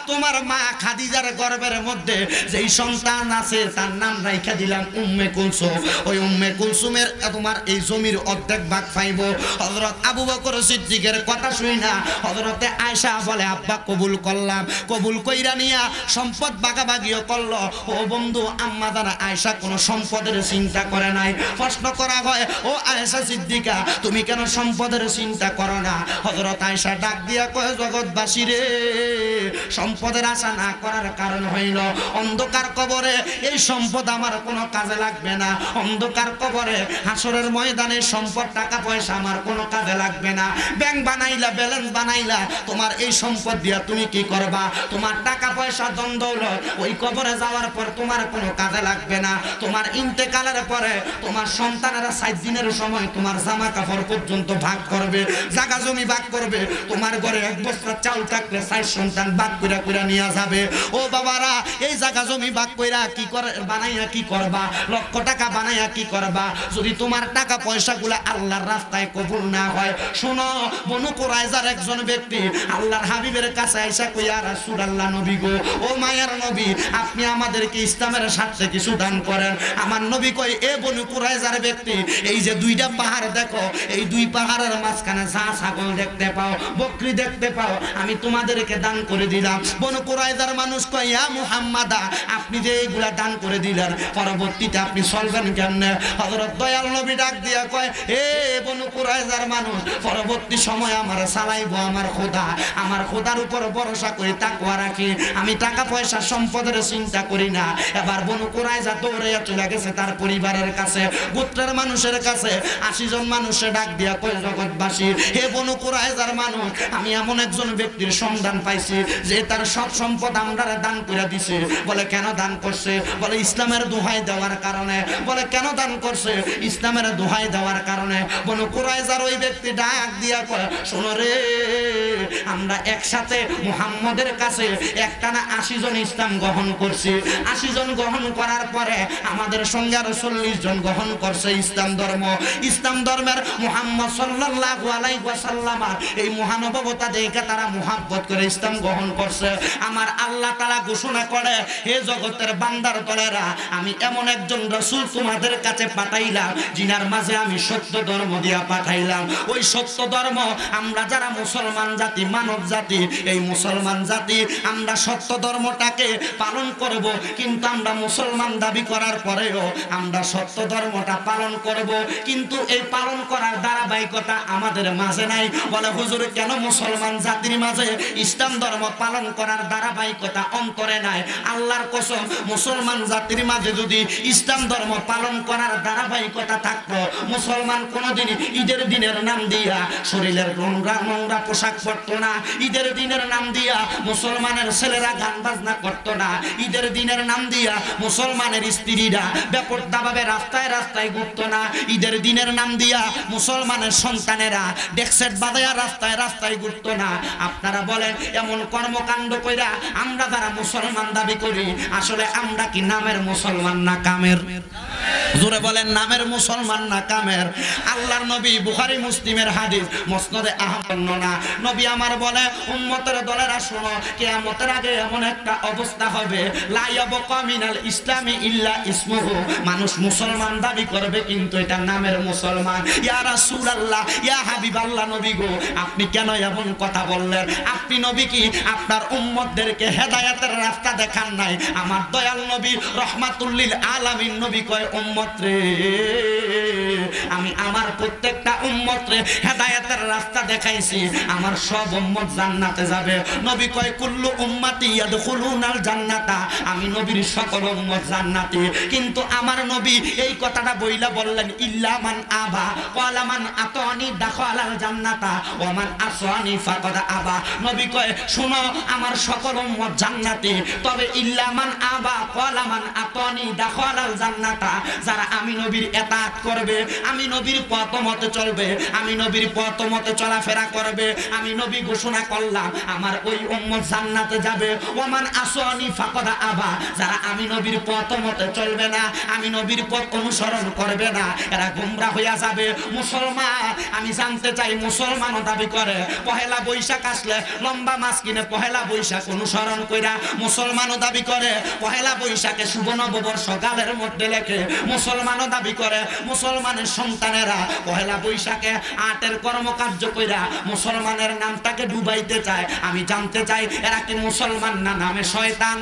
তোমার মা খাদিজার গর্ভের মধ্যে যেই সন্তান আছে তার নাম রাইখা দিলাম উম্মে কুলসুম। ওই উম্মে কুলসুমের তোমার এই জমির অর্ধেক ভাগ পাইব। হযরত আবু বকর সিদ্দিকের কথা শুই না হযরতে আয়েশা বলে আব্বা কবুল করলাম। কবুল কইরা নিয়া সম্পদ ভাগাভাগিও করলো। ও বন্ধু আম্মা জানা আয়েশা কোনো সম্পদের চিন্তা করে নাই। প্রশ্ন করা হয় ও আয়েশা সিদ্দিকা তুমি কেন সম্পদের চিন্তা করো না? হযরত আয়েশা ডাক দিয়া কয় জগৎবাসী রে সম্পদের আশা না করার কারণ হইল অন্ধকার কবরে এই সম্পদ আমার কোনো কাজে লাগবে না। অন্ধকার কবরে হাসরের ময়দানে সম্পদ টাকা পয়সা আমার কোনো কাজে লাগবে না। ব্যাংক বানাইলা ব্যালেন্স বানাইলা তোমার এই সম্পদ দিয়া তুমি কি করবা? তোমার টাকা পয়সা দ্বন্দ্ব ওই কবরে যাওয়ার পর তোমার কোনো কাজে লাগবে না। তোমার ইন্তেকালের পরে তোমার সন্তানেরা 7 দিনের সময় তোমার জামা কাপড় পর্যন্ত ভাগ করবে, জায়গা জমি ভাগ করবে। তোমার ঘরে 1 বস্তা চাউল থাকলে 4 সন্তান ভাগ কইরা কইরা নিয়ে যাবে। ও বাবারা এই জায়গা জমি ভাগ কইরা কি করে বানাইয়া কি করবা? লক্ষ টাকা বানাইয়া কি করবা যদি তোমার টাকা পয়সাগুলো আল্লাহর রাস্তায় কবুল না হয়? শোনো বনু কুরাইজার একজন ব্যক্তি আল্লাহর হাবিবের কাছে আইসা কই ইয়া রাসূলুল্লাহ নবী গো ও মায়ার নবী আপনি আমাদেরকে ইসলামের স্বার্থে কিছু দান করেন। আমার নবী কই এ বনু কুরাইজার ব্যক্তি এই যে 2টা পাহাড় দেখো এই 2 পাহাড়ের মাঝখানে যা ছাগল দেখতে পাও বকরি দেখতে পাও আমি তোমাদেরকে দান করে দিলাম। বনু কুরাইজার মানুষ কই ইয়া মুহাম্মাদা আপনি যে এইগুলা দান করে দিলেন পরবর্তীতে আপনি চলবেন কেমনে? হযরত দয়াল নবী ডাক দিয়া কয় এ বনু কুরাইজার মানুষ পরবর্তী সময় আমার চালাইবো আমার খোদা। আমার খোদার উপর ভরসা করে তাকওয়া রাখি, আমি টাকা পয়সা সম্পদের চিন্তা করি না। এবার বনু কুরাইজা দৌড়াইয়া চলে গেছে তার পরিবারের কাছে, গোত্রের মানুষের কাছে। 80 জন মানুষে ডাক দিয়া কয় জগৎবাসী হে বনু কুরাইজার মানুষ আমি এমন একজন ব্যক্তির সন্ধান পাইছি যে তার সব সম্পদ আমরা দান করে দিছে। বলে কেন দান করছে? বলে ইসলামের দোহাই দেওয়ার কারণে। বলে কেন দান করছে? ইসলামের দোহাই দেওয়ার কারণে। বনু কুরাইজার ওই ব্যক্তি ডাক দিয়া কয় শোনো রে আমরা একসাথে মুহাম্মদের কাছে একটানা 80 জন ইসলাম গ্রহণ করছি। 80 জন গ্রহণ করার পরে আমাদের সঙ্গে আরো 40 জন গ্রহণ করছে ইসলাম ধর্ম। ইসলাম ধর্মের মুহাম্মদ সাল্লাল্লাহু আলাইহি ওয়াসাল্লাম এই মহানববতা দেখে তারা মুহাব্বত করে ইসলাম গ্রহণ করছে। আমার আল্লাহ তাআলা ঘোষণা করে হে জগতের বান্দার দলেরা আমি এমন একজন রাসূল তোমাদের কাছে পাঠাইলাম জিনার মাঝে আমি সত্য ধর্ম দিয়া পাঠাইলাম। ওই সত্য ধর্ম আমরা যারা মুসলমান জাতি মানব জাতি এই মুসলমান জাতি আমরা সত্য ধর্মটাকে পালন করব। কিন্তু আমরা মুসলমান দাবি করার পরেও আমরা সত্য ধর্মটা পালন করব, কিন্তু এই পালন করার ধারাবাহিকতা আমাদের মাঝে নাই। বলে হুজুর কেন মুসলমান জাতির মাঝে ইসলাম ধর্ম পালন করার ধারাবাহিকতা অন্তরে নাই? আল্লাহর কসম মুসলমান জাতির মাঝে যদি ইসলাম ধর্ম পালন করার ধারাবাহিকতা থাকতো মুসলমান কোনোদিন ঈদের দিনের নাম দিয়া শরীরের নোংরা নোংরা পোশাক পরতো না। ঈদের দিনের নাম দিয়া মুসলমানের ছেলেরা গান বাজনা করতো না। ঈদের দিনের নাম দিয়া মুসলমানের স্ত্রীরা বেপরদাভাবে রাস্তায় রাস্তায় ঘুরতো না। ঈদের দিনের নাম দিয়া মুসলমানের সন্তানেরা ডেকসেট বাজায়া রাস্তায় রাস্তায় ঘুরতো না। আপনারা বলেন এমন কর্মকাণ্ড কইরা আমরা যারা মুসলমান দাবি করি আসলে আমরা কি নামের মুসলমান না কামের? জোরে বলেন নামের মুসলমান না কামের? আল্লাহর নবী বুখারী মুসলিমের হাদিস মুসনাদে আহমদ না নবী আমার বলে উম্মতের দলেরা শোনো কিয়ামতের আগে এমন একটা অবস্থা হবে লা ইয়াবকা মিনাল ইসলামি ইল্লা ইসমুহু, মানুষ মুসলমান দাবি করবে কিন্তু এটা নামের মুসলমান। ইয়া রাসূলুল্লাহ ইয়া হাবিবাল্লাহ, নবী গো আপনি কেন এমন কথা বললেন? আপনি নবী কি আপনার উম্মতদেরকে হেদায়েতের রাস্তা দেখান নাই? আমার দয়াল নবী রহমাতুল লিল আলামিন নবী কয় উম্মত রে, আমি আমার প্রত্যেকটা উম্মত রে হেদায়েতের রাস্তা দেখাইছি, আমার সব উম্মত জান্নাতে যাবে। নবী কয় কুল্লু উম্মতি ইয়াদখুলুনাল জান্নাতা, আমি নবীর সকল উম্মত জান্নাতি। কিন্তু আমার নবী এই কথাটা বইলা বললেন ইল্লা মান আবা ক্বালা মান আতানি দাখালাল জান্নাতা ওয়া মান আসানি ফাকাদ আবা। নবী কয় শুনো আমার সকল উম্মত জান্নাতি, তবে ইল্লা মান আবা ক্বালা মান আতানি দাখালাল জান্নাতা, যারা আমি নবীর ইতাআত করবে, আমি নবীর পথ মতে চলবে, আমি নবীর পথ মতে চলাফেরা করবে, আমি নবী ঘোষণা করলাম আমার ওই উম্মত জান্নাতে যাবে। ওয়া মান আসানি ফাকাদ আবা, যারা আমি নবীর পথ মতে চলবে না, আমি নবীর পথ অনুসরণ করবে না, এরা গোমরা হইয়া যাবে। মুসলমান আমি জানতে চাই মুসলমানও দাবি করে পহেলা বৈশাখ আসলে লম্বা মাছ কিনে পহেলা বৈশাখ অনুসরণ কইরা, মুসলমানও দাবি করে পহেলা বৈশাখে শুভ নববর্ষ গালের মধ্যে লেখে, মুসলমানও দাবি করে মুসলমানের সন্তানেরা পহেলা বৈশাখে আটের কর্মকার্য কইরা মুসলমানের নামটাকে ডুবাইতে চায়। আমি জানতে চাই এরা কি মুসলমান না নামে শয়তান?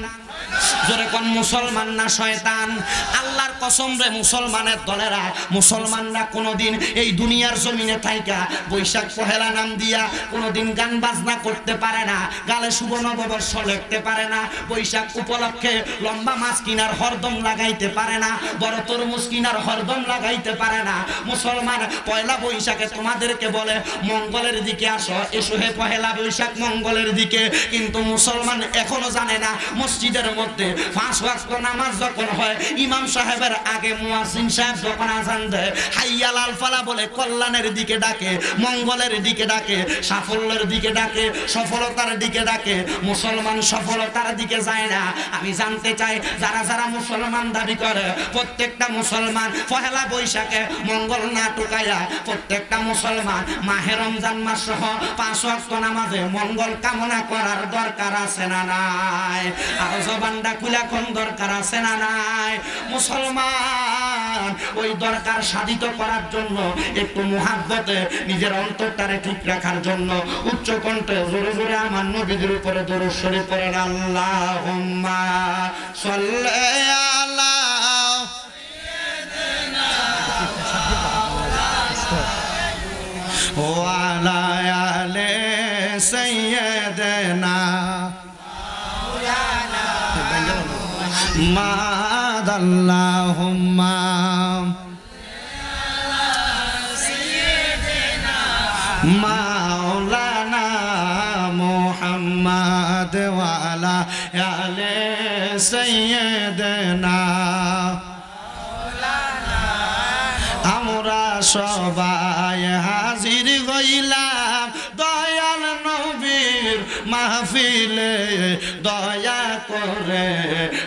জোরে কোন মুসলমান না শয়তান? আল্লাহর কসম রে মুসলমানের দলেরা, মুসলমানরা কোনোদিন এই দুনিয়ার জমিনে থাইকা বৈশাখ পহেলা নাম দিয়া কোনোদিন গান বাজনা করতে পারে না, গালে শুভ নববর্ষ লিখতে পারে না, বৈশাখ উপলক্ষে লম্বা মাছ কিনার হরদম লাগাইতে পারে না, বড় তরমুজ কিনার হরদম লাগাইতে পারে না। মুসলমান পয়লা বৈশাখে তোমাদেরকে বলে মঙ্গলের দিকে আসো, এসো হে পহেলা বৈশাখ মঙ্গলের দিকে, কিন্তু মুসলমান এখনো জানে না মসজিদের মধ্যে 5 ওয়াক্ত নামাজ যখন হয় ইমাম সাহেবের আগে মুয়াজ্জিন সাহেব যখন আযান দেয় হাইয়াল আল ফালাহ বলে কল্যাণের দিকে ডাকে, মঙ্গলের দিকে ডাকে, সাফল্যের দিকে ডাকে, সফলতার দিকে ডাকে। মুসলমান সফলতার দিকে যায় না। আমি জানতে চাই যারা যারা মুসলমান দাবি করে প্রত্যেকটা মুসলমান পহেলা বৈশাখে মঙ্গল না টুকাইয়া প্রত্যেকটা মুসলমান মাহে রমজান মাস সহ 5 ওয়াক্ত নামাজে মঙ্গল কামনা করার দরকার আছে না নাই? আর জবানটা খুলা কোন দরকার আছে না নাই? মুসলমান ওই দরকার সাধিত করার জন্য একটু মুহাব্বতে নিজের অন্তরটারে ঠিক রাখার জন্য উচ্চ কণ্ঠে জোরে জোরে আমার নবীর উপরে দরুদ শরীফ পড়েন। আল্লাহুম্মা সাল্লি আলা ওয়া আলা আলি সাইয়্যিদিনা মাদাল্লাহুম্মা মাওলানা মুহাম্মদ ওয়া আলা আলি সাইয়্যিদিনা। আমরা সবাই হাজির হইলাম দয়াল নবীর মাহফিলে, দয়া করে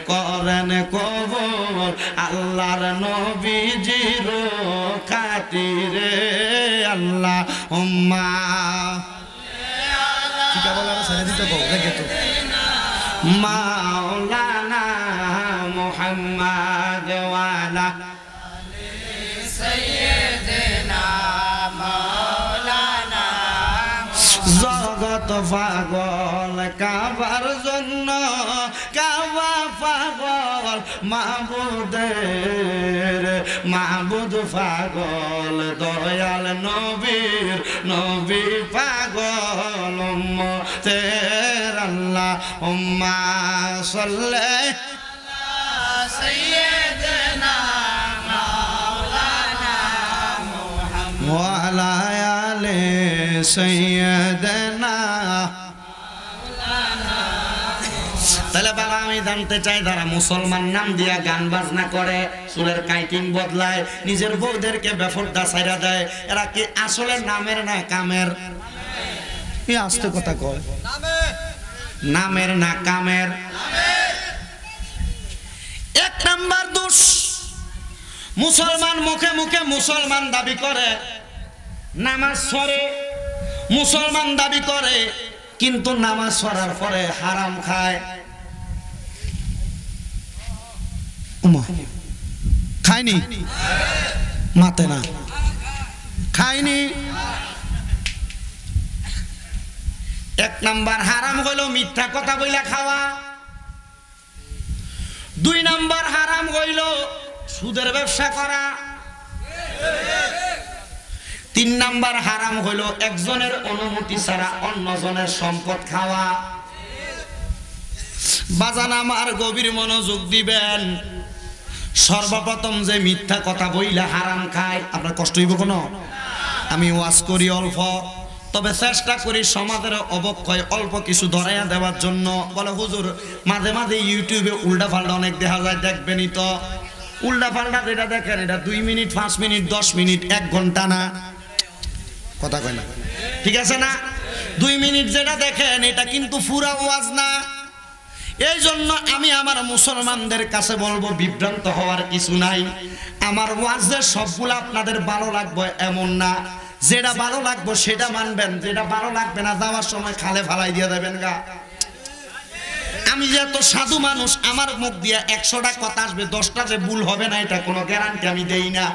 করেন কবুল আল্লাহর নবীজির খাতিরে। আল্লাহুম্মা ঠিক আছে বলা ছেড়ে দিতে বল দেখে তো মাওলানা মুহাম্মদ ওয়া আলা সাইয়্যিদিনা মাওলানা। জগৎ পাগল কাবার জন্য, কাবা পাগল মাবুদের, মাবুদ পাগল দয়াল নবীর, নবী পাগল উম্মতের। আল্লাহুম্মা সাল্লি আলা সাইয়্যিদিনা মাওলানা মুহাম্মদ ওয়া আলা আলি সাইয়্যিদিনা। তাহলে বাবা আমি জানতে চাই যারা মুসলমান নাম দিয়া গান বাজনা করে, চুলের কাইটিং বদলায়, নিজের বউদেরকে বেফরদা ছাইরা দেয়, এরা কি আসলে নামের না কামের? এই আস্তে কথা কয় নামের না কামের? এক নাম্বার দোষ মুসলমান মুখে মুখে মুসলমান দাবি করে, নামাজ পড়ে, মুসলমান দাবি করে, কিন্তু নামাজ পড়ার পরে হারাম খায়। খায়নি? মাতে না, খায়নি। এক নাম্বার হারাম হইল মিথ্যা কথা বইলা খাওয়া। 2 নাম্বার হারাম হইল সুদের ব্যবসা করা। 3 নাম্বার হারাম হইল একজনের অনুমতি ছাড়া অন্যজনের সম্পদ খাওয়া। বাজান আমার গভীর মনোযোগ দিবেন। সর্বপ্রথম যে মিথ্যা কথা বইলা হারাম খায়, আপনার কষ্ট হইব কোনো? আমি ওয়াজ করি অল্প, তবে চেষ্টা করি সমাজের অবক্ষয় অল্প কিছু ধরাইয়া দেওয়ার জন্য। বলে হুজুর মাঝে মাঝে ইউটিউবে উল্টা পাল্টা অনেক দেখা যায়, দেখবেনই তো। উল্টা পাল্টা যেটা দেখেন এটা 2 মিনিট 5 মিনিট 10 মিনিট 1 ঘন্টা না, কথা কয় না, ঠিক আছে না? 2 মিনিট যেটা দেখেন এটা কিন্তু পুরা ওয়াজ না। এই জন্য আমি আমার মুসলমানদের কাছে বলবো, বিভ্রান্ত হওয়ার কিছু নাই। আমার ওয়াজে সবগুলো আপনাদের ভালো লাগবে এমন না, যেটা ভালো লাগবে সেটা মানবেন, যেটা ভালো লাগবে না যাওয়ার সময় খালে ফালাই দিয়ে দেবেন গা। আমি যে এত সাধু মানুষ, আমার মুখ দিয়ে 100টা কথা আসবে, 10টা যে ভুল হবে না এটা কোনো গ্যারান্টি আমি দেই না।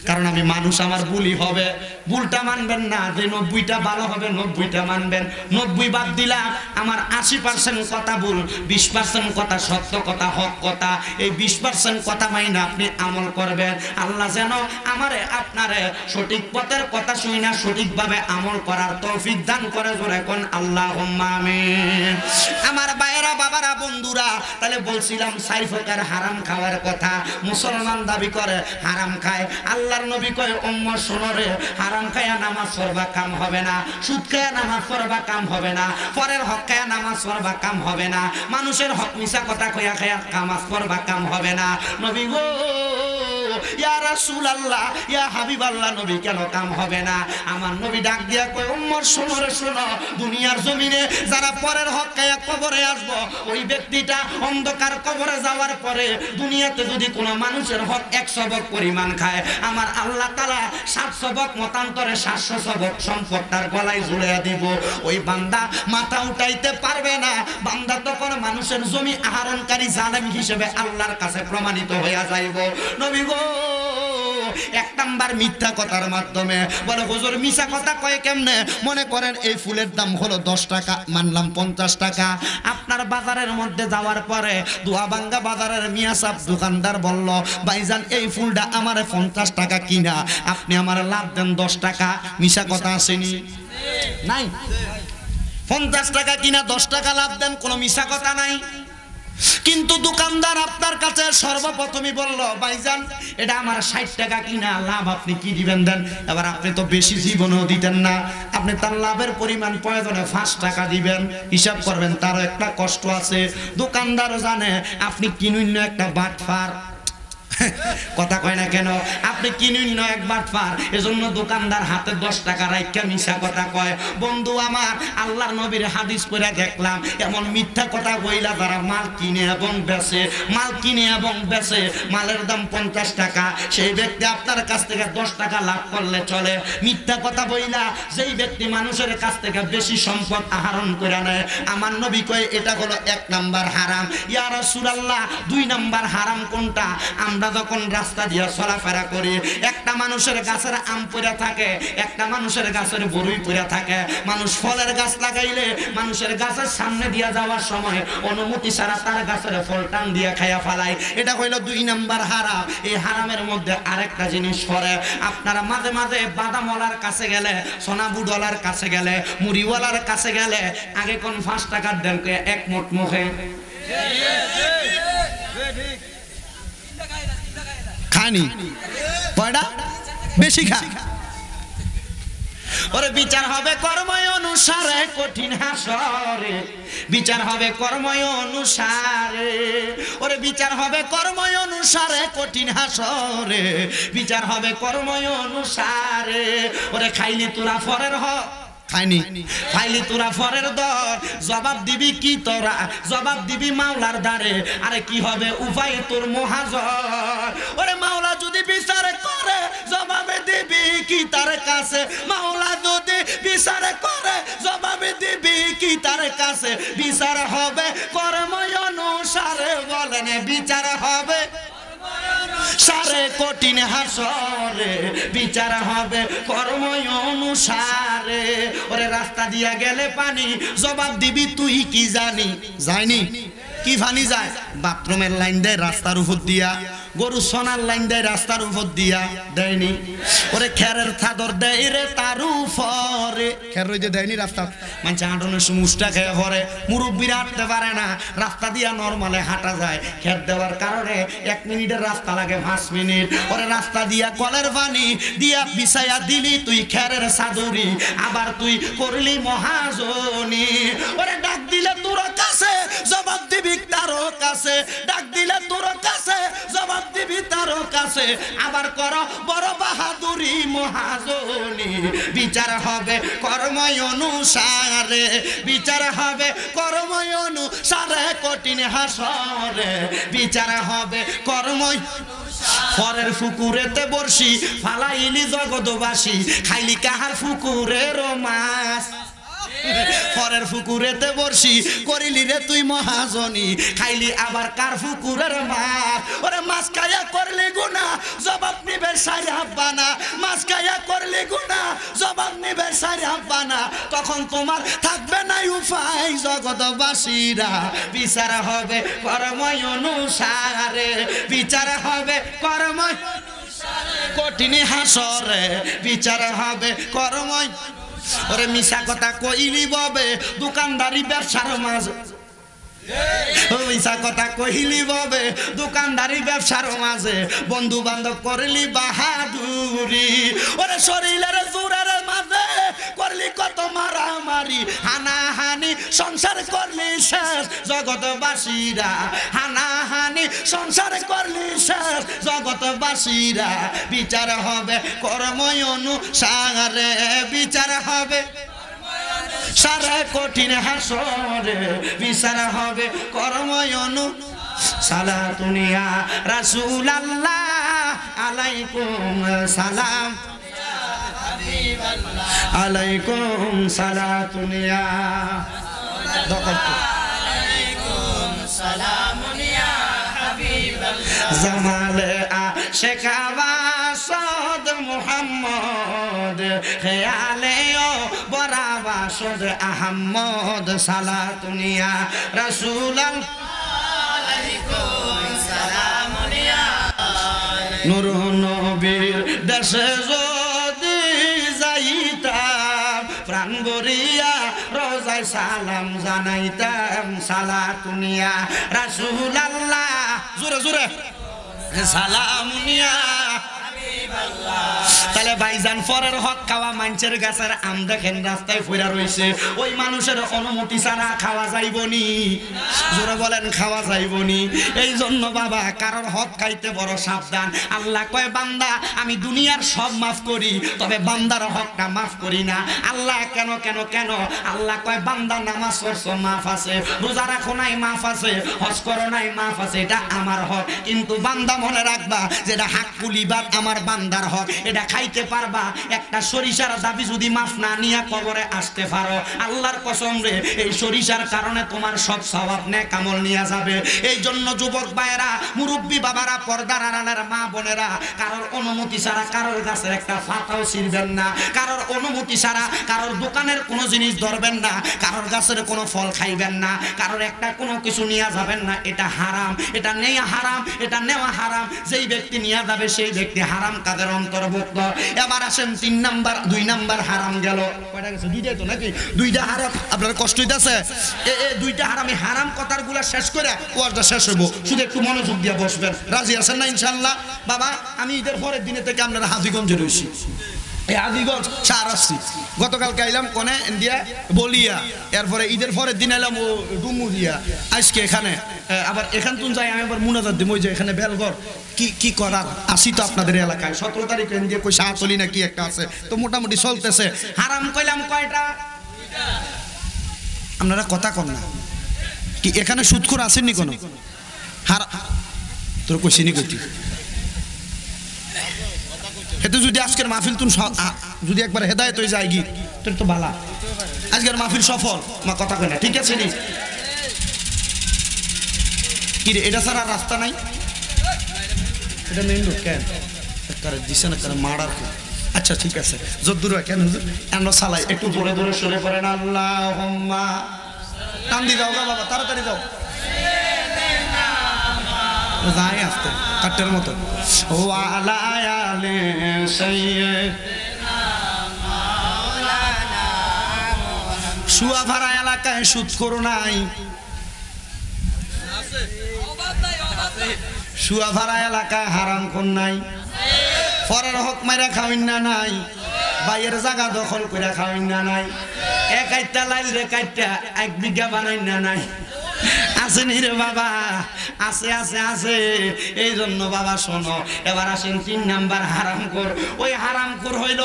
কারণ আমি মানুষ, আমার ভুলই হবে। ভুলটা মানবেন না, যে 90টা ভালো হবে 90টা মানবেন। 90 বাদ দিলাম, আমার 80% কথা ভুল, 20% কথা সত্য কথা, হক কথা। এই 20% কথা মাইনা আপনি আমল করবেন। আল্লাহ যেন আমারে আপনারে সঠিক পথের কথা শুই না সঠিকভাবে আমল করার তৌফিক দান করে। জোরে কোন আল্লাহুম্মা আমিন। আমার ভাইয়েরা, বাবারা, বন্ধুরা, তাহলে বলছিলাম 4 প্রকার হারাম খাওয়ার কথা। মুসলমান দাবি করে হারাম খায়। আল্লাহর নবী কয় উম্মত শোনো রে, হারাম খায়া নামাজ পড়বা কাম হবে না, সুদ খায়া নামাজ পড়বা কাম হবে না, পরের হক খায়া নামাজ পড়বা কাম হবে না, মানুষের হক মিছা কথা কয়া খায়া নামাজ পড়বা কাম হবে না। নবী গো, ইয়া রাসূলুল্লাহ, ইয়া হাবিবাল্লাহ, নবী কেন কাম হবে না? আমার নবী ডাক দিয়া কয় উম্মত শোনো রে, শোনো, দুনিয়ার জমিনে যারা পরের হক খায়া কবরে আসবো, ওই ব্যক্তিটা অন্ধকার কবরে যাওয়ার পরে দুনিয়াতে যদি কোনো মানুষের হক 100 বক পরিমাণ খায়, আমার আল্লাহ তাআলা 700 বক মতান্তরে 700 বক সম্পদ তার গলায় ঝুলিয়ে দিব। ওই বান্দা মাথা উঠাইতে পারবে না। বান্দা তখন মানুষের জমি আহরণকারী জালেম হিসেবে আল্লাহর কাছে প্রমাণিত হইয়া যাইব। নবী গো, 1 নাম্বার মিথ্যা কথার মাধ্যমে। বলে হুজুর মিছা কথা কয় কেমনে? মনে করেন এই ফুলের দাম হলো 10 টাকা, মানলাম 50 টাকা। আপনার বাজারের মধ্যে যাওয়ার পরে দুয়াবাঙ্গা বাজারের মিয়া সাহেব দোকানদার বলল, ভাইজান এই ফুলটা আমারে 50 টাকা কিনা, আপনি আমারে লাভ দেন 10 টাকা। মিছা কথা আসেনি? নাই। 50 টাকা কিনা 10 টাকা লাভ দেন, কোনো মিছা কথা নাই। কিন্তু দোকানদার আপনার কাছে সর্বপ্রথমই বলল, ভাইজান এটা আমার 60 টাকা কিনা, লাভ আপনি কি দিবেন দেন। এবার আপনি তো বেশি জীবনেও দিতেন না, আপনি তার লাভের পরিমাণ প্রয়োজনে 5 টাকা দিবেন। হিসাব করবেন, তারও একটা কষ্ট আছে। দোকানদারও জানে আপনি কিনুন্য একটা বাটফার, কথা কয় না কেন? আপনি কিনুন্য এক বাটফার, এজন্য দোকানদার হাতে 10 টাকা রাইখা মিছা কথা কয়। বন্ধু আমার, আল্লাহর নবীর হাদিস পড়ে দেখলাম, এমন মিথ্যা কথা বইলা যারা মাল কিনে এবং বেচে, মাল কিনে এবং বেচে, মালের দাম 50 টাকা, সেই ব্যক্তি আপনার কাছ থেকে 10 টাকা লাভ করলে চলে। মিথ্যা কথা বইলা যেই ব্যক্তি মানুষের কাছ থেকে বেশি সম্পদ আহরণ করে নেয়, আমার নবী কয় এটা হলো 1 নাম্বার হারাম। ইয়া রাসূলুল্লাহ, 2 নাম্বার হারাম কোনটা? আমরা যখন রাস্তা দিয়ে চলাফেরা করি, একটা মানুষের গাছের আম পড়ে থাকে, একটা মানুষের গাছের বরই পড়ে থাকে। মানুষ ফলের গাছ লাগাইলে মানুষের গাছের সামনে দিয়ে যাওয়ার সময় অনুমতি ছাড়া তার গাছের ফল টান দিয়ে খাইয়া ফেলায়। এটা হইল 2 নাম্বার হারাম। এই হারামের মধ্যে আরেকটা জিনিস পড়ে। আপনারা মাঝে মাঝে বাদামওয়ালার কাছে গেলে, সোনাবুডওয়ালার কাছে গেলে, মুড়িওয়ালার কাছে গেলে আগে কোন 5 টাকার দেন 1 মুঠ মুখে খানি, কয়টা বেশি খা। ওরে বিচার হবে কর্ম অনুসারে, কঠিন হাসরে বিচার হবে কর্ম অনুসারে। ওরে বিচার হবে কর্ম অনুসারে, কঠিন হাসরে বিচার হবে কর্ম অনুসারে। ওরে খাইলি তোরা ফরের হক, খাইনি খাইলি তোরা ফরের দর, জবাব দিবি কি তোরা? জবাব দিবি মাওলার দ্বারে। আরে কি হবে উপায় তোর মহাজর? ওরে মাওলা জবাবে দিবি কি তার কাছে মাওলা যদি বিচার করে জবাবে দিবি কি তার কাছে বিচার হবে কর্ম অনুসারে বলেন বিচার হবে সারে কঠিন হাসরে বিচার হবে কর্ম অনুসারে ওরে রাস্তা দিয়া গেলে পানি জবাব দিবি তুই কি জানি যায়নি কি ফানি যায় বাথরুমের লাইন দেয় রাস্তার উপর দিয়া গরু সোনার লাইন দেয় রাস্তার উপর দিয়া দেয়নি ওরে খেরের চাদর দেয় রে তার উপরে খের রইতে দেয়নি রাস্তা মানে হাঁটানোর সময় উষ্টা খেয়ে পরে মুরব্বীরা হাঁটতে পারে না রাস্তা দিয়া নর্মালে হাঁটা যায় খের দেওয়ার কারণে 1 মিনিটের রাস্তা লাগে 5 মিনিট ওরে রাস্তা দিয়া কলের পানি দিয়া বিছায়া দিলি তুই খেরের চাদরি আবার তুই করলি মহাজনী ওরে ডাক দিলে তোর কাছে জবাব দিবি তার কাছে ডাক দিলে তোর কাছে জবাব দিবি তার কাছে আবার কর বড় বাহাদুরি মহাজনী বিচার হবে কর্ম অনুসারে বিচার হবে কর্ম অনুসারে কঠিন হাসরে বিচার হবে কর্ম পরের ফুকুরেতে বর্ষি ফালাইলি জগৎবাসী খাইলি কাহার ফুকুরের মাছ পরের ফুকুরেতে বর্ষি করিলি রে তুই মহাজনী খাইলি আবার কার ফুকুরের মাছ ওরে মাছ খাইয়া করলি গুনাহ জবাব নিবে সারি হাব্বানা মাছ খাইয়া করলি গুনাহ জবাব নিবে সারি হাব্বানা তখন তোমার থাকবে না উপায় জগৎবাসীরা বিচার হবে কর্ম অনুসারে বিচার হবে কর্ম কঠিন হাসরে বিচার হবে কর্ম ওরে মিশা কথা কইলি ববে দোকানদারি ব্যবসার মাঝে মিশা কথা কইলি ববে দোকানদারি ব্যবসার মাঝে বন্ধু বান্ধব করলি বাহাদুরি ওরে শরীরের জোরের মাঝে করলি কত মারামারি হানাহানি সংসার করলি শেষ জগৎবাসীরা হানাহানি সংসার করলি শেষ জগৎবাসীরা বিচার হবে কর্ম অনুসারে বিচার হবে সারা কঠিন হাসরে বিচার হবে কর্ম সালাতুনিয়া রাসূলুল্লাহ আলাইকুম সালাম আলাইকুম সালাতুনিয়া আলাইকুম সালামুনিয়া হাবিবাল্লাহ জামালে আশিকাবা সদ মুহাম্মদ খেয়ালে ও বরাবা সদ আহমদ সালাতুনিয়া রাসূলুল্লাহ আলাইকুম সালামুনিয়া নূর নবীর দেশে যদি যাইতাম প্রাণ গরিয়া রোজায় সালাম জানাইতাম সালাতুনিয়া রাসূলুল্লাহ জোরে জোরে সালামুনিয়া তাহলে ভাইজান পরের হক খাওয়া মানুষের গাছের আম দেখেন রাস্তায় ফিরা রয়েছে ওই মানুষের অনুমতি ছাড়া খাওয়া যাইবনি জোরে বলেন খাওয়া যাইবনি এই জন্য বাবা কারোর হক খাইতে বড় সাবধান আল্লাহ কয় বান্দা আমি দুনিয়ার সব মাফ করি তবে বান্দার হকটা মাফ করি না আল্লাহ কেন কেন কেন আল্লাহ কয় বান্দা নামাজ পড়ছো মাফ আছে রোজা রাখো নাই মাফ আছে হজ করো নাই মাফ আছে এটা আমার হক কিন্তু বান্দা মনে রাখবা যেটা হাক্কুলি বাদ আমার বান্দার হক এটা খাইতে পারবা একটা সরিষার দাবি যদি মাফ না নিয়া কবরে আসতে পারো আল্লাহর কসম রে এই সরিষার কারণে তোমার সব সওয়াব নেক আমল নিয়ে যাবে এই জন্য যুবক ভাইরা মুরব্বি বাবারা পর্দার আড়ালের মা বোনেরা কারোর অনুমতি ছাড়া কারোর গাছের একটা পাতাও ছিঁড়বেন না কারোর অনুমতি ছাড়া কারোর দোকানের কোনো জিনিস ধরবেন না কারোর গাছের কোনো ফল খাইবেন না কারোর একটা কোনো কিছু নিয়ে যাবেন না এটা হারাম এটা নেওয়া হারাম এটা নেওয়া হারাম যেই ব্যক্তি নিয়ে যাবে সেই ব্যক্তি হারাম কাদের অন্তর্ভুক্ত এবার আসেন 3 নাম্বার 2 নাম্বার হারাম গেল কয়টা গেছে দুইটাই তো নাকি দুইটা হারাম আপনার কষ্ট হইতাছে এই দুইটা হারামি হারাম কথাগুলা শেষ করে ওয়াজটা শেষ হইব শুধু একটু মনোযোগ দিয়ে বসবেন রাজি আছেন না ইনশাআল্লাহ বাবা আমি ঈদের পরের দিনে থেকে আপনারা হাজীগঞ্জে রইছি এই হাজীগঞ্জ চার আসছি গতকালকে আইলাম কোনে ইন্ডিয়া বলিয়া এরপরে ঈদের পরের দিন এলাম ও ডুমুরিয়া আজকে এখানে আবার এখান তুন যাই আমি আবার মুনাজাত দিই ওই যে এখানে বেলঘর কি করার আসি তো আপনাদের এলাকায় 17 তারিখে ইন্ডিয়া কই শাহতলি না কি একটা আছে তো মোটামুটি চলতেছে হারাম কইলাম কয়টা আপনারা কথা কন না কি এখানে সুদখোর আসেননি কোনো তোর কইছিনি কইতি এতে যদি আজকের মাহফিল তুন যদি একবার হেদায়েত হয়ে যায় গি তোর তো বালা আজকের মাহফিল সফল মা কথা কয় না ঠিক আছে নি কি রে এটা ছাড়া রাস্তা নাই এটা মেইন রোড কেন করে দিছে না করে মারার আচ্ছা ঠিক আছে যদ্দুর কেন হুজুর আমরা চালাই একটু জোরে জোরে সরে পড়েন আল্লাহুম্মা টান দি যাও বাবা তাড়াতাড়ি যাও যাই আসতে কাটের মতো ও আলা আলে সাইয়্যিদিনা মাওলানা সুয়াভারা এলাকায় সুদ করো নাই সুয়াভারা এলাকায় হারাম কোন নাই পরের হক মাইরা খাওয়াইন না নাই বাইয়ের জায়গা দখল করে খাওয়াইন না নাই এক আইটা লাইল রে কাইটা 1 বিঘা বানাইন না নাই আছে নি রে বাবা আছে আছে আছে এই জন্য বাবা শোনো এবার আসেন 3 নাম্বার হারামখোর ওই হারামখোর হইল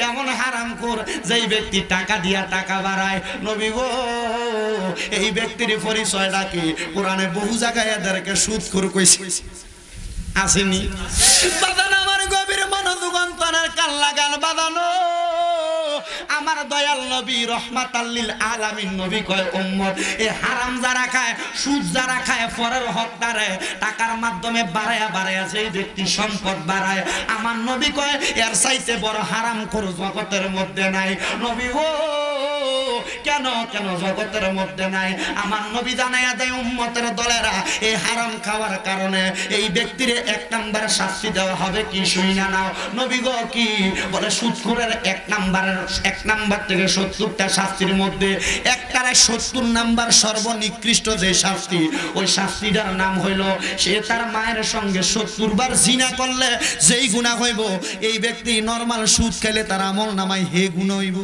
এমন হারামখোর যেই ব্যক্তি টাকা দিয়া টাকা বাড়ায় নবী গো এই ব্যক্তির পরিচয়টা কি কোরআনে বহু জায়গায় এদেরকে সুদখোর কইছে আসেনি বাদান আমার গভীর মনোযোগ অন্তরের কান লাগান বাদানো আমার দয়াল নবী রহমাতাল লিল আলামিন নবী কয় উম্মত এই হারাম যারা খায় সুদ যারা খায় পরের হক দ্বারা টাকার মাধ্যমে বাড়ায়া বাড়ায়া সেই ব্যক্তি সম্পদ বাড়ায় আমার নবী কয় এর চাইতে বড় হারামখোর জগতের মধ্যে নাই নবী ও কেন কেন জগতের মধ্যে নাই আমার নবী জানায়া দেয় উম্মতের দলেরা এই হারাম খাওয়ার কারণে এই ব্যক্তির 1 নাম্বার শাস্তি দেওয়া হবে কি শুনি না নাও নবী গো কি বলে সুদখোরের 1 নাম্বার থেকে 70টা শাস্তির মধ্যে একটারে 70 নাম্বার সর্বনিকৃষ্ট যে শাস্তি ওই শাস্তিটার নাম হইল সে তার মায়ের সঙ্গে 70 বার জিনা করলে যেই গুনাহ হইব এই ব্যক্তি নরমাল সুদ খেলে তার আমল নামায় হে গুনাহ হইব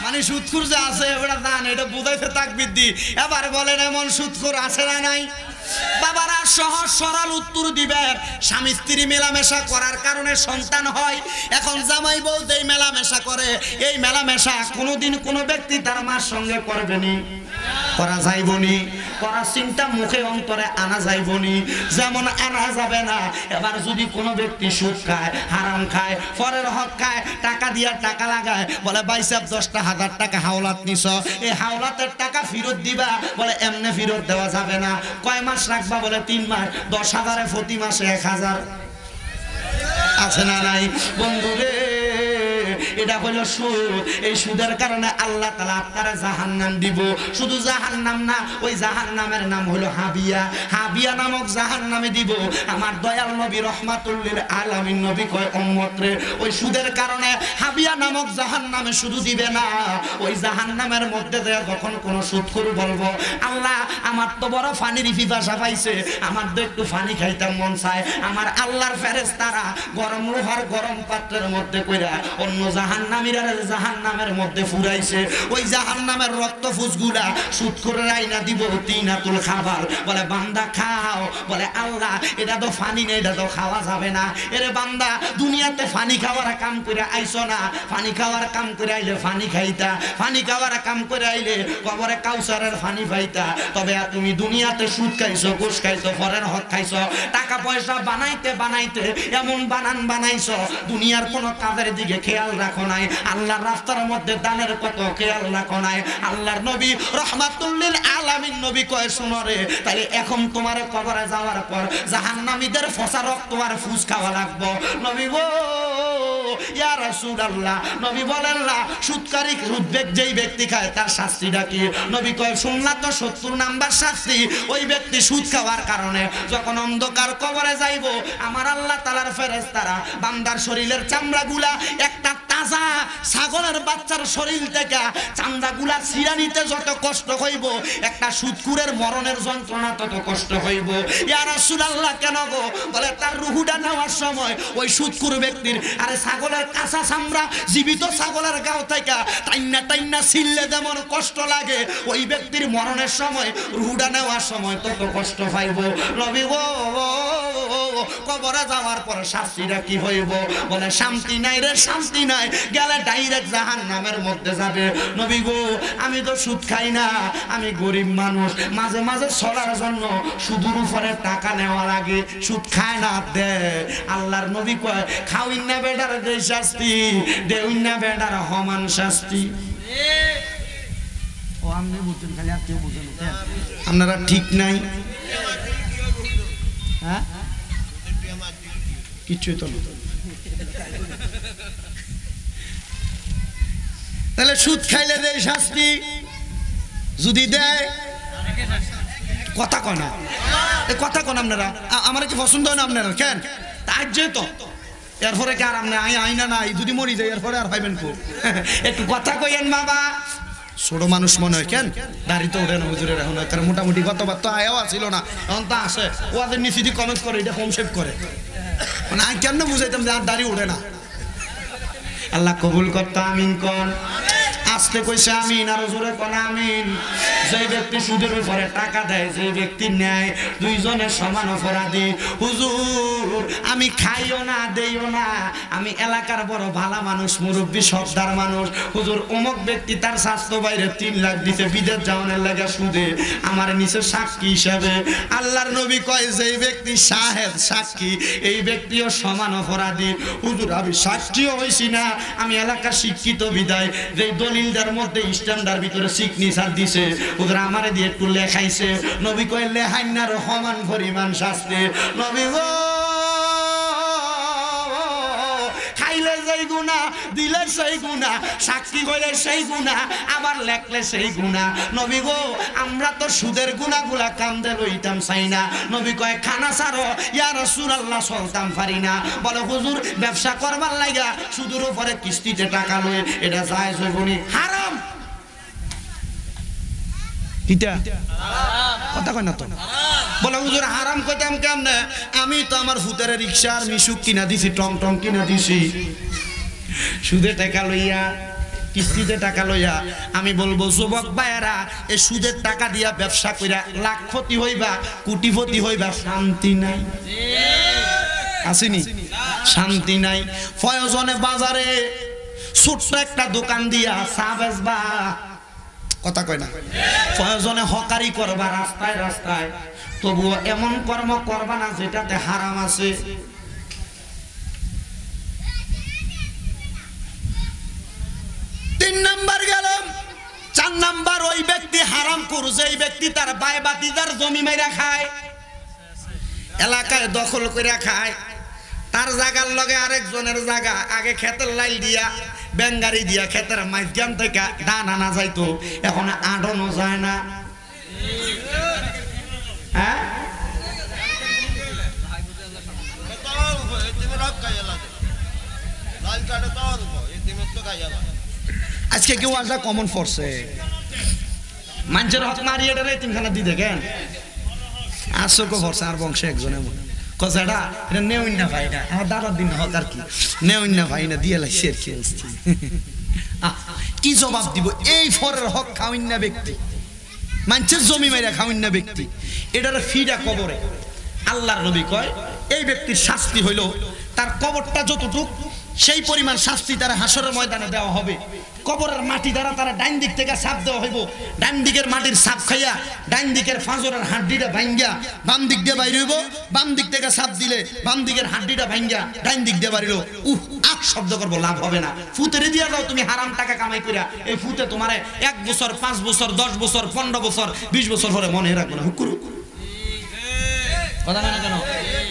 মানে সুদখোর যে আছে এবারে জান এটা বুঝাইতে তাকবীর দি এবার বলেন এমন সুদখোর আছে না নাই বাবারা সহজ সরল উত্তর দিবেন স্বামী স্ত্রী মেলামেশা করার কারণে সন্তান হয় এখন জামাই বউ যেই মেলামেশা করে এই মেলামেশা কোনোদিন কোনো ব্যক্তি তার মার সঙ্গে করবেনি করা যাইবনি করার চিন্তা মুখে অন্তরে আনা যাইবনি যেমন আনা যাবে না এবার যদি কোনো ব্যক্তি সুদ খায় হারাম খায় পরের হক খায় টাকা দিয়া টাকা লাগায় বলে ভাই সাহেব 10,000 টাকা হাওলাত নিছ এই হাওলাতের টাকা ফেরত দিবা বলে এমনি ফেরত দেওয়া যাবে না কয় মাস রাখবা বলে 3 মাস 10,000 প্রতি মাসে 1,000 আছে না নাই বন্ধুরে এটা হলো সুদ এই সুদের কারণে আল্লাহ তাআলা আপনারা জাহান্নাম দিব শুধু জাহান্নাম না ওই জাহান্নামের নাম হলো হাবিয়া হাবিয়া নামক জাহান্নামে দিব আমার দয়াল নবী রহমাতুল লিল আলামিন নবী কয় উম্মত রে ওই সুদের কারণে হাবিয়া নামক জাহান্নামে শুধু দিবে না ওই জাহান্নামের মধ্যে দেয়া যখন কোন সুদখোর বলবো আল্লাহ আমার তো বড় পানির পিপাসা পাইছে আমার তো একটু পানি খাইতে মন চায় আমার আল্লাহর ফেরেশতারা গরম লোহার গরম পাত্রের মধ্যে কইরা অন্য জাহান্নামীরা জাহান্নামের মধ্যে ফুরাইছে ওই জাহান্নামের রক্ত ফুসগুলা সুদখোরের আইনা দিব তিনাতুল খাবার বলে বান্দা খাও বলে আল্লাহ এটা তো পানি নেই এটা তো খাওয়া যাবে না এরে বান্দা দুনিয়াতে পানি খাওয়ার কাম করে আইছো না পানি খাওয়ার কাম করে আইলে পানি খাইতা পানি খাওয়ার কাম করে আইলে কবরে কাউসারের পানি পাইতা তবে তুমি দুনিয়াতে সুদ খাইছো ঘুষ খাইছো পরের হক খাইছো টাকা পয়সা বানাইতে বানাইতে এমন বানাইছো দুনিয়ার কোনো কাজের দিকে খেয়াল রাখো নাই আল্লাহর রাস্তার মধ্যে দানের কত খেয়াল রাখো নাই আল্লাহর নবী রহমাতুল লিল আলামিন নবী কয় শুনো রে তাহলে এখন তোমার কবরে যাওয়ার পর জাহান্নামীদের ফসা রক্ত আর ফুস খাওয়া লাগবে নবী গো ইয়া রাসূলুল্লাহ নবী বলেন না সুদকারী উদ্বেগ যেই ব্যক্তি খায় তার শাস্তিটা কি নবী কয় শুনলা তো 70 নাম্বার শাস্তি ওই ব্যক্তি সুদ খাওয়ার কারণে যখন অন্ধকার কবরে যাইবো আমার আল্লাহ তাআলার ফেরেশতারা বান্দার শরীরের চামড়াগুলা একটা তাজা ছাগলের বাচ্চার শরীর থেকে চামড়াগুলা ছিঁড়া নিতে যত কষ্ট হইব, একটা সুদকুরের মরণের যন্ত্রণা তত কষ্ট হইব। ইয়া রাসূলুল্লাহ কেন গো? বলে তার রুহুটা নেওয়ার সময় ওই সুদকুর ব্যক্তির আরে ছাগলের কাঁচা চামড়া জীবিত ছাগলের গাও থেকে টাইন্না টাইন্না ছিললে যেমন কষ্ট লাগে, ওই ব্যক্তির মরণের সময় রুহুটা নেওয়ার সময় তত কষ্ট পাইব। নবী গো কবরে যাওয়ার পর শাস্তিটা কি হইব? বলে শান্তি নাই রে, শান্তি নাই, গেলে ডাইরেক্ট জাহান্নামের মধ্যে যাবে। নবী গো আমি তো সুদ খাই না, আমি গরিব মানুষ, মাঝে মাঝে চলার জন্য সুদের উপরে টাকা নেওয়া লাগে, সুদ খায় না দে। আল্লাহর নবী কয় খাওইন না বেটার যে শাস্তি, দেউইন না বেটার সমান শাস্তি। ও আপনি বুঝছেন, খালি আপনি বুঝেন, আপনারা ঠিক নাই। হ্যাঁ কিছুই তো না। তাহলে সুদ খাইলে দেয় শাস্তি, যদি দেয় কথা কয় না, কথা কন আপনারা। আমার কি পছন্দ হয় না আপনারা? কেন তার যেত এরপরে কি আর আপনি আইনা নাই, যদি মরি যায় এরপরে আর পাইবেন খুব। একটু কথা কইেন বাবা, ছোট মানুষ মনে হয়। কেন দাড়ি তো ওঠে না হুজুরের এখন, কারণ মোটামুটি গতবার তো আয়াও ছিল না, এখন তো আসে। ওদের নিচে দিয়ে কমেন্ট করে এটা হোম শেভ করে, মানে আমি কেন বুঝাইতাম যে আর দাড়ি ওঠে না। আল্লাহ কবুল করতে আমিন কন। আসতে কইছে আমিন, আর জোরে কোন আমিন। যে ব্যক্তি সুদের উপরে টাকা দেয়, যে ব্যক্তি নেয়, দুইজনের সমান অপরাধী। হুজুর আমি খাইও না দেইও না, আমি এলাকার বড় ভালো মানুষ, মুরব্বী সর্দার মানুষ। হুজুর অমুক ব্যক্তি তার স্বাস্থ্য বাইরে 3 লাখ দিতে বিদেশ যাওয়ানোর লাগা সুদে, আমার নিচে সাক্ষী হিসাবে। আল্লাহর নবী কয় যে ব্যক্তি শাহেদ সাক্ষী, এই ব্যক্তিও সমান অপরাধী। হুজুর আমি সাক্ষীও হইছি না, আমি এলাকার শিক্ষিত বিদায়, যে দলিলদার মধ্যে স্ট্যান্ডার ভিতরে সিগনেচার দিছে, ওদের আমারে দিয়ে একটু লেখাইছে। নবী কয় লেহাইনার সমান পরিমাণ শাস্তি। নবী গো খাইলে যেই গুনাহ, দিলে সেই গুনাহ, সাক্ষী কইলে সেই গুনাহ, আবার লেখলে সেই গুনাহ। নবী গো আমরা তো সুদের গুনাহগুলা কান্দে লইতাম চাই না। নবী কয় খানা ছাড়ো ইয়া রাসূলুল্লাহ, চলতাম পারি না। বলে হুজুর ব্যবসা করবার লাগা সুদের উপরে কিস্তিতে টাকা লয়, এটা জায়েজ হইবনি? হারাম। কিটা কথা কয় না তো? বলে হুজুর হারাম কইতাম কেমনে? আমি তো আমার ভূতের রিকশার মিশুক কিনা দিছি, টমটম কিনা দিছি, সুদে টাকা লইয়া, কিস্তিতে টাকা লইয়া। আমি বলবো যুবক ভাইয়েরা, এই সুদের টাকা দিয়া ব্যবসা কইরা লাখপতি হইবা, কোটিপতি হইবা, শান্তি নাই। আসেনি? শান্তি নাই। প্রয়োজনে বাজারে ছোট্ট একটা দোকান দিয়া চা বেচবা, কথা কয় না? প্রয়োজনে হকারি করবা রাস্তায় রাস্তায়, তবুও এমন কর্ম করবা না যেটাতে হারাম আছে। তিন নাম্বার গেল। 4 নাম্বার ওই ব্যক্তি হারাম করু, যেই ব্যক্তি তার ভাই ভাতিজার জমি মাইরা খায়, এলাকায় দখল করে খায়, তার জায়গার লগে আরেকজনের জায়গা, আগে ক্ষেতের লাইল দিয়া বেঙ্গারি দিয়া ক্ষেতের মাঝখান থেকে ধান আনা যাইতো, এখন আড়ানো যায় না। হ্যাঁ আজকে কেউ আসা কমন ফোর্সে মানুষের হক মারিয়ে এটা তিনখানা দিয়ে দেখেন, আসো ফোর্সে আর বংশে একজনে মনে কথাটা এটা নেউন না ভাই, না আমার দাদার দিন হক আর কি নেউন না ভাই, না দিয়ে লাগছে আর কি। কি জবাব দিব? এই ফরের হক খাওয়াইন না ব্যক্তি, মানুষের জমি মাইরা খাওয়াইন না ব্যক্তি, এটার ফিডা কবরে। আল্লাহর নবী কয় এই ব্যক্তির শাস্তি হইল তার কবরটা যতটুক, সেই পরিমাণ শাস্তি তার হাসরের ময়দানে দেওয়া হবে। কবরের মাটি দ্বারা তারা ডাইন দিক থেকে সাপ দেওয়া হইব, ডাইন দিকের মাটির সাপ খাইয়া ডাইন দিকের ফাঁজরের হাড্ডিটা ভাঙ্গিয়া বাম দিক দিয়ে বাইর হইব, বাম দিক থেকে সাপ দিলে বাম দিকের হাড্ডিটা ভাঙ্গিয়া ডাইন দিক দিয়ে বাড়িল। আখ শব্দ করবো, লাভ হবে না। ফুতেরে দিয়া যাও তুমি হারাম টাকা কামাই কইরা, এই ফুতে তোমার 1 বছর 5 বছর 10 বছর 15 বছর 20 বছর পরে মনে রাখবো না। হুকুর কথা না কেন?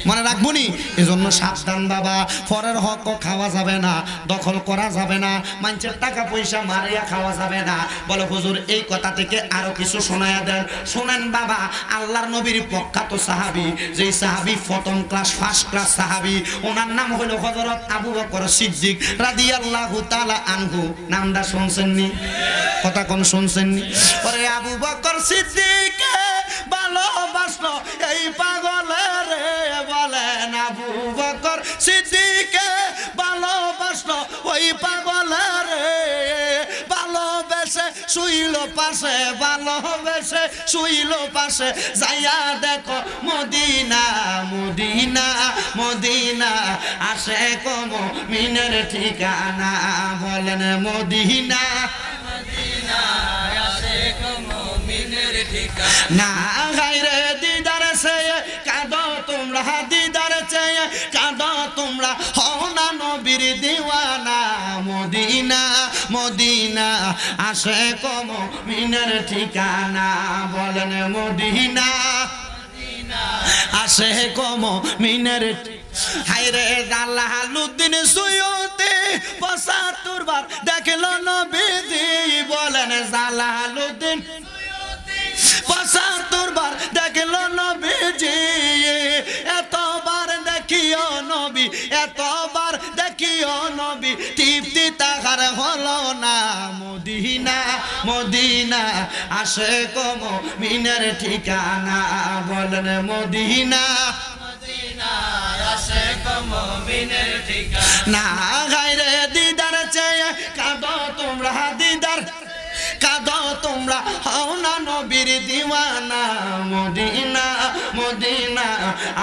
মনে রাখবো নি। এজন্য সাবধান বাবা, পরের হক খাওয়া যাবে না, দখল করা যাবে না, মানুষের টাকা পয়সা মারিয়া খাওয়া যাবে না। বলে হুজুর এই কথা থেকে আরো কিছু শোনায়া দেন। শোনেন বাবা, আল্লাহর নবীর প্রখ্যাত সাহাবী, যেই সাহাবী প্রথম ক্লাস ফার্স্ট ক্লাস সাহাবী, ওনার নাম হলো হযরত আবু বকর সিদ্দিক রাদিয়াল্লাহু তাআলা আনহু। নামটা শুনছেননি? কথা কোন শুনছেননি? ওরে আবু বকর সিদ্দিক ভালোবাসলো এই পাগলের, বলেন আবু বকর সিদ্দিক ভালোবাসলো ওই পাগলের, ভালোবেসে শুইল পাশে, ভালোবেসে শুইল পাশে, যাইয়া দেখো মদিনা মদিনা মদিনা, আসে কম মিনের ঠিকানা, বলেন মদিনা মদিনা, আসে কম মিনের ঠিকানা। না গায়রে দিদার সে কাঁদো তোমরা, দিদার চেয়ে কাঁদো তোমরা, হও না নবীর দিওয়ানা, মদিনা মদিনা, আসে কম মিনের ঠিকানা, বলেন মদিনা মদিনা, আসে কম মিনের। হায়রে জালালউদ্দিন সুয়ুতি ৭৫ বার দেখলো নবীজি, বলেন জালালউদ্দিন সুয়ুতি ৭৫ বার দেখলো নবীজি, এতবার দেখিও নবী, এতবার দেখিও নবী, তৃপ্তি তাহার হলো না, মদিনা মদিনা, আসে কম মিনের ঠিকানা, বলেন মদিনা মদিনা, আসে কম মিনের ঠিকানা। না গায়রে দিদার চেয়ে কাঁদো তোমরা, দিদার কাঁদো তোমরা, হও না নবীর দিওয়ানা, মদিনা মদিনা,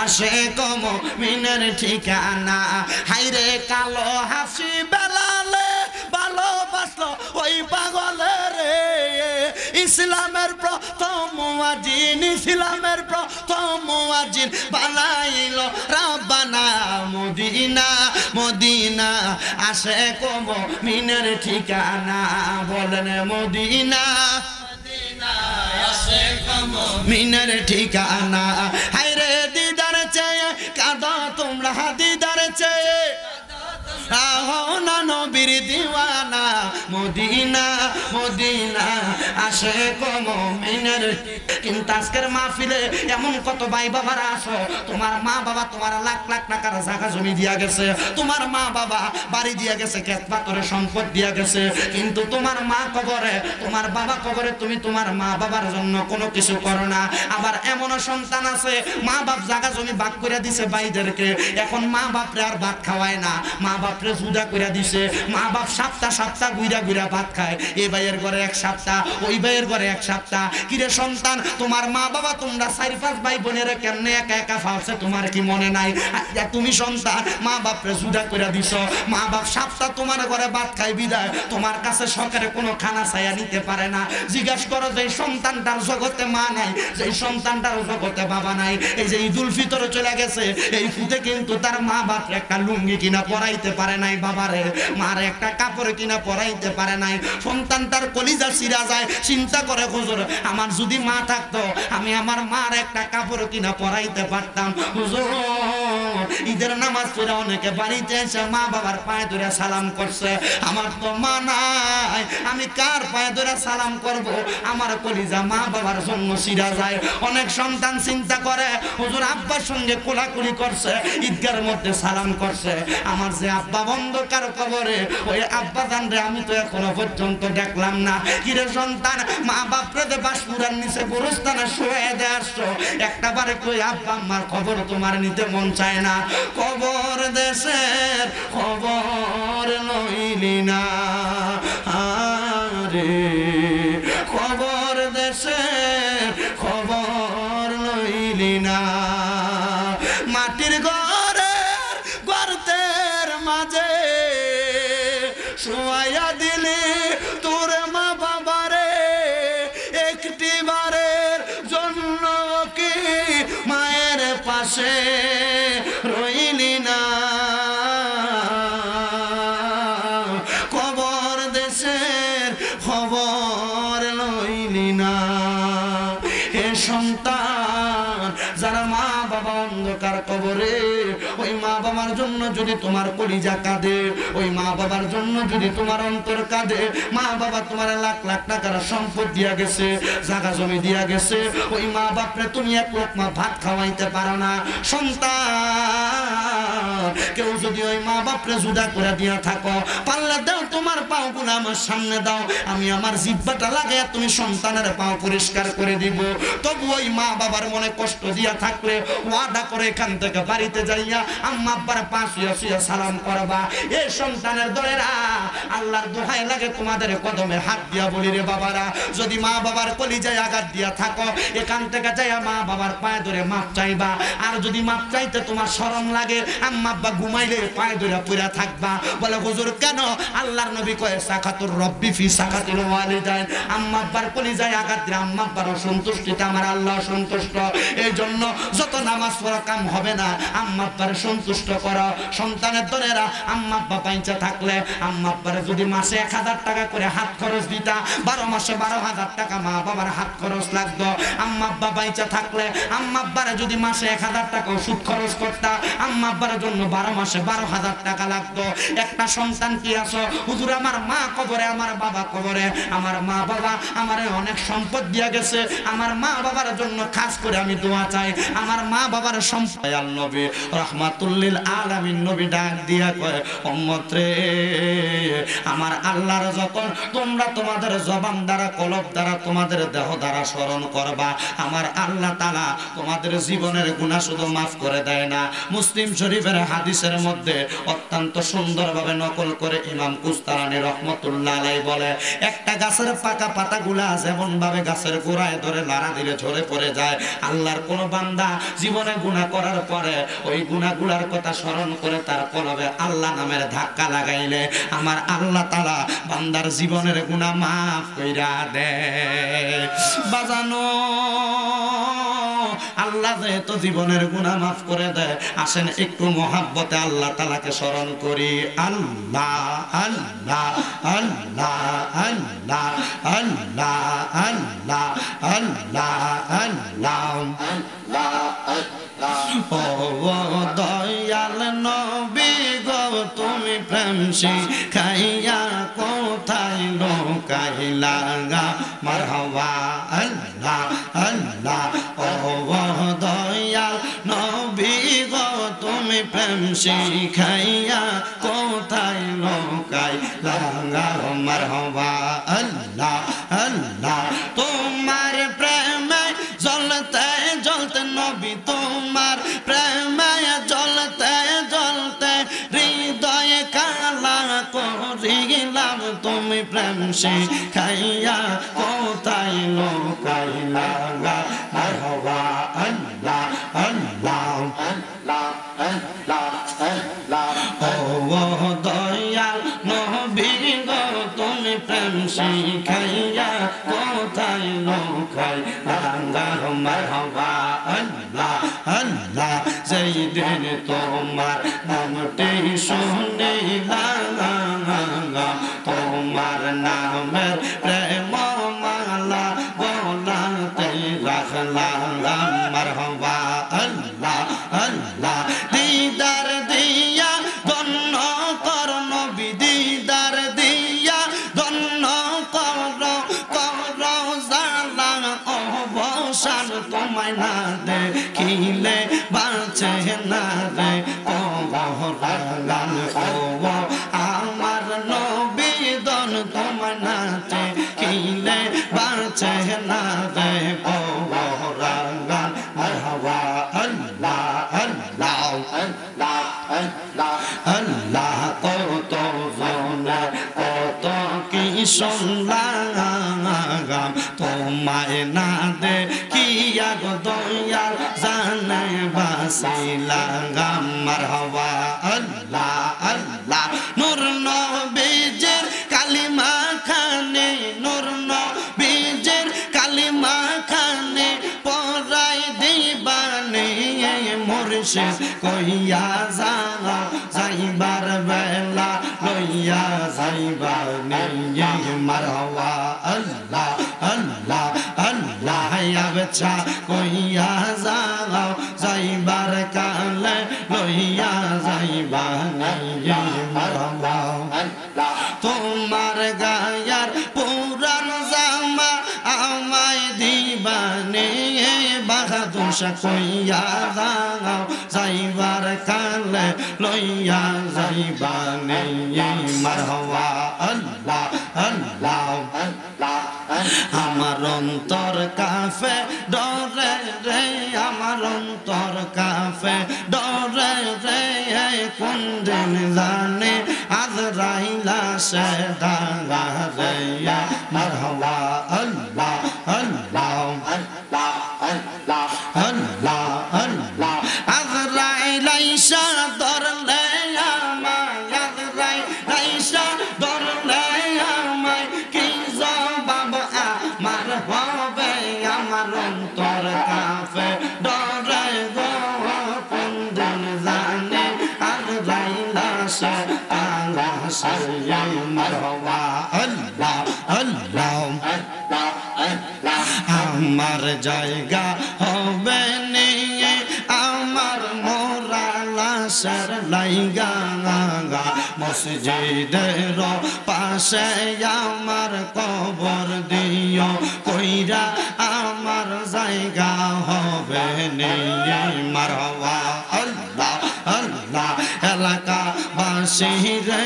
আসে কম মিনের ঠিকানা। হায়রে কালো হাসি বেলালে ভালোবাসলো ওই পাগলের, ইসলামের প্রথম মুয়াজ্জিন, ইসলামের প্রথম মুয়াজ্জিন বানাইল রাব্বানা, মদিনা মদিনা, আসে কম মিনের ঠিকানা, বলেন মদিনা মদিনা, আসে কম মিনের ঠিকানা। হায়রে দিদার চেয়ে কাঁদো তোমরা, দিদার চেয়ে হও না নবীর দিওয়ানা, মদিনা মদিনা, আসে কম মিনের। কিন্তু আজকের মাহফিলে এমন কত ভাই বাবারা আসো, তোমার মা বাবা তোমার লাখ লাখ টাকার জায়গা জমি দিয়া গেছে, তোমার মা বাবা বাড়ি দিয়া গেছে, ক্ষেত পাথরে সম্পদ দিয়া গেছে, কিন্তু তোমার মা কবরে, তোমার বাবা কবরে, তুমি তোমার মা বাবার জন্য কোনো কিছু করো না। আবার এমনও সন্তান আছে মা বাপ জায়গা জমি ভাগ করে দিছে ভাইদেরকে, এখন মা বাপরে আর ভাত খাওয়ায় না, মা বাপরে জুদা করে দিছে, মা বাপ সপ্তাহ সপ্তাহ গুইরা গুইরা ভাত খায়, এই ভাইয়ের ঘরে এক সপ্তাহ, ওই ভাইয়ের ঘরে এক সপ্তাহ। কিরে সন্তান, তোমার মা বাবা তোমরা ৪-৫ ভাই বোনের কেমনে একা একা ফালছে, তোমার কি মনে নাই? তুমি সন্তান মা বাপরে জুদা করে দিছ, মা বাপ সপ্তাহ তোমার ঘরে ভাত খাই বিদায়, তোমার কাছে সরকারে কোনো খানা ছায়া নিতে পারে না। জিজ্ঞাসা করো যে সন্তানটার জগতে মা নাই, যে সন্তানটার জগতে বাবা নাই। এই যে ঈদুল ফিতর চলে গেছে, এই ফুতে কিন্তু তার মা বাপ একটা লুঙ্গি কিনা পরাইতে পারে নাই বাবারে, মার একটা কাপড় কিনা পরাইতে পারে নাই। সন্তানটার কলিজা ছিঁড়া যায়, চিন্তা করে হুজুর আমার যদি মা থাকতো, আমি আমার মার একটা কাপড় কিনা পরাইতে পারতাম। হুজুর ঈদের নামাজ পড়ে অনেকে বাড়িতে এসে মা বাবার পায়ে ধরে সালাম করছে, আমার তো মা নাই, আমি কার পায়ে ধরে সালাম করব? আমার কলিজা মা বাবার জন্য ছিঁড়া যায়। অনেক সন্তান চিন্তা করে হুজুর আব্বার সঙ্গে কোলাকুলি করছে, ঈদগার মধ্যে সালাম করছে, আমার যে আব্বা অন্ধকার কবরে, ওই আব্বা জানরে আমি তো এখনো পর্যন্ত দেখলাম না। কিরে সন্তান, মা বাপরে দে বাসপুরার নিচে গোরস্থানে শুয়ে দে আসছো, একটা বারে কই আব্বা আম্মার খবর তোমার নিতে মন চায় না? কবর দেশের খবর লইলি না আরে, খবর দেশের খবর লইলি না, মাটির ঘরের গর্তের মাঝে শোয়া দিলি তোর মা বাবারে, একটি বারের জন্য কি মায়ের পাশে রইলি না? খবর দেশের খবর লইলি না। হে সন্তান, যারা মা বাবা অন্ধকার কবরে ওই মা বাবার জন্য যদি তোমার কলিজা কাঁদে, ওই মা বাবার জন্য যদি তোমার অন্তর কাঁদে, মা বাবা তোমার লাখ লাখ টাকার সম্পদ দিয়া গেছে, জায়গা জমি দিয়া গেছে, ওই মা বাপরে তুমি এক লোকমা ভাত খাওয়াইতে পারো না। সন্তান কেউ যদি ওই মা বাপরে জুদা করে দিয়া থাকো, পাল্লা দাও তোমার পাও গুলো আমার সামনে দাও, আমি আমার জিহ্বাটা লাগাইয়া তুমি সন্তানের পাও পরিষ্কার করে দিব। তবু ওই মা বাবার মনে কষ্ট দিয়া থাকলে ওয়াদা করে এখান থেকে বাড়িতে যাইয়া আম্মা আব্বার পা শুয়া শুয়া সালাম করবা। এই সন্তানের দলেরা আল্লাহর দোহাই লাগে তোমাদের কদমে হাত দিয়া বলি রে বাবারা, যদি মা বাবার কলিজায় আঘাত দিয়া থাকো, এখান থেকে যাইয়া মা বাবার পায়ে ধরে মাপ চাইবা। আর যদি মাপ চাইতে তোমার শরম লাগে, আম্মা আব্বা ঘুমাইলে পায়ে ধরে পড়ে থাকবা। বলে হুজুর কেন? আল্লাহর নবী কয় সাকাতুর রব্বি ফি সাকাতিল ওয়ালিদাইন, আম্মা আব্বার কলিজায় আঘাত দিলে আম্মা আব্বার অসন্তুষ্টিতে আমার আল্লাহ সন্তুষ্ট। এই জন্য যত নামাজ পড়া কাম হবে না, আম্মা আব্বার সন্তুষ্ট করো। সন্তানের দলেরা আম্মা আব্বা পাইচা থাকলে আম্মা আব্বার যদি মাসে 1000 টাকা করে হাত খরচ দিতা, 12 মাসে 12,000 টাকা মা বাবার হাত খরচ লাগতো। আম্মা আব্বা পাইচা থাকলে আম্মা আব্বার যদি মাসে 1000 টাকা ওষুধ খরচ করতা, আম্মা আব্বার জন্য 12 মাসে 12,000 টাকা লাগতো। একটা সন্তান কি আছো, হুজুর আমার মা কবরে, আমার বাবা কবরে, আমার মা বাবা আমারে অনেক সম্পদ দিয়া গেছে, আমার মা বাবার জন্য খাস করে আমি দোয়া চাই, আমার মা বাবার সম্পদ। নবী রাহমাতুল লিল আলামিন নবী ডাক দিয়া কয়, উম্মত রে, আমার আল্লাহর যখন তোমরা তোমাদের জবান দ্বারা, কলব দ্বারা, তোমাদের দেহ দ্বারা স্মরণ করবা, আমার আল্লাহ তাআলা তোমাদের জীবনের গুনাহ শুধু মাফ করে দেয় না। মুসলিম শরীফের হাদিসের মধ্যে অত্যন্ত সুন্দরভাবে নকল করে ইমাম কুস্তালানী রহমতুল্লাহ আলাইহি বলে, একটা গাছের পাকা পাতাগুলা যেমন ভাবে গাছের গোড়ায় ধরে লাড়া দিলে ঝরে পড়ে যায়, আল্লাহর কোন বান্দা জীবনে গুনাহ করার পরে ওই গুনাহগুলার কথা স্মরণ করে তার কলবে আল্লাহ নামের ধাক্কা লাগাইলে আমার আল্লাহ তাআলা বান্দার জীবনের গুনাহ মাফ কইরা দেয়। বাজানো আল্লাহ যেহেতু জীবনের গুনাহ মাফ করে দেয়, আসেন একটু মহাব্বতে আল্লাহ তাআলাকে স্মরণ করি। আল্লাহ আল্লাহ আল্লাহ আল্লাহ আল্লাহ আল্লাহ আল্লাহ আল্লাহ ও দয়াল নবী গো, তুমি প্রেম শিখাইয়া কোথায় লোকাইলা, মারহাবা আল্লাহ আল্লাহ ও দয়াল নবী গো, তুমি প্রেম শিখাইয়া কোথায় লোকাইলা, মারহাবা আল্লাহ আল্লাহ। তোমার প্রেমে জ্বলতে জ্বলতে নবী, তোমার প্রেমে জ্বলতে জ্বলতে হৃদয়ে কালা করিলাম, তুমি প্রেম শিখাইয়া কোথায় লোকাইলা, মারহাবা আল্লাহ আল্লাহ ও দয়াল নবী গো, তুমি প্রেম শিখাইয়া কোথায় লোকাইলা, মারহাবা আল্লাহ আল্লাহ। যেই দিন তোমার নামটি শুনিলাম, তোমার নামের প্রেম মালা গলাতে রাখলাম, মারহাবা আল্লাহ আল্লাহ। দিদার দিয়া ধন্য কর নবী, দিদার দিয়া ধন্য কর, কর জালা অবসান, তোমায় না দেখিলে বাঁচে না রে পরাণ, ও আমার নবী দন, তোমায় না দেখিলে বাঁচে না রে পরাণ, মারহাবা আল্লাহ আল্লাহ আল্লাহ। কত জনে কত কি শুনলাম, তোমায় না দেখিয়া গো দয়াল জানে বাঁচিলাম, মারহাবা আল্লাহ আল্লাহ। নূর নবীজির কালিমা খানে, নূর নবীজির কালিমা খানে পরাই দিবানে, মুর্শিদ কইয়া যাও যাইবার বেলা লইয়া যাইবানে, মারহাবা আল্লাহ আল্লাহ আল্লাহ। আবছা কইয়া যাও যাইবার কালে লইয়া গায়ার পুরান জামা আমায় দিবানে বাহাদুর শাহ কইয়া দাও যাইবার কালে লইয়া যাইবানে মারহাবা আল্লাহ আল্লাহ আমার অন্তর কাফে ডরে রে আমার অন্তর কাফে ডরে রে কোন দিন জানে আজরাইলা সে দাঁড়া রে মারহাবা আল্লাহ আল্লাহ আল্লাহ আল্লাহ আল্লাহ আজরাইলাইসা ধরলে আমায় আজরাইলাইসা ধরলে আমায় কি জবাব আমার হবে আমার অন্তর কাফে ডরে গো কোন দিন জানে আজরাইলা সে আল্লাহ সে মারহাবা আল্লাহ আল্লাহ আমার জায়গা হবে নিয়ে আমার মোরা লাশের লাইগা মসজিদের পাশে আমার কবর দিও কইরা আমার জায়গা হবে নিয়ে মারহাবা আল্লাহ আল্লাহ এলাকাবাসী রে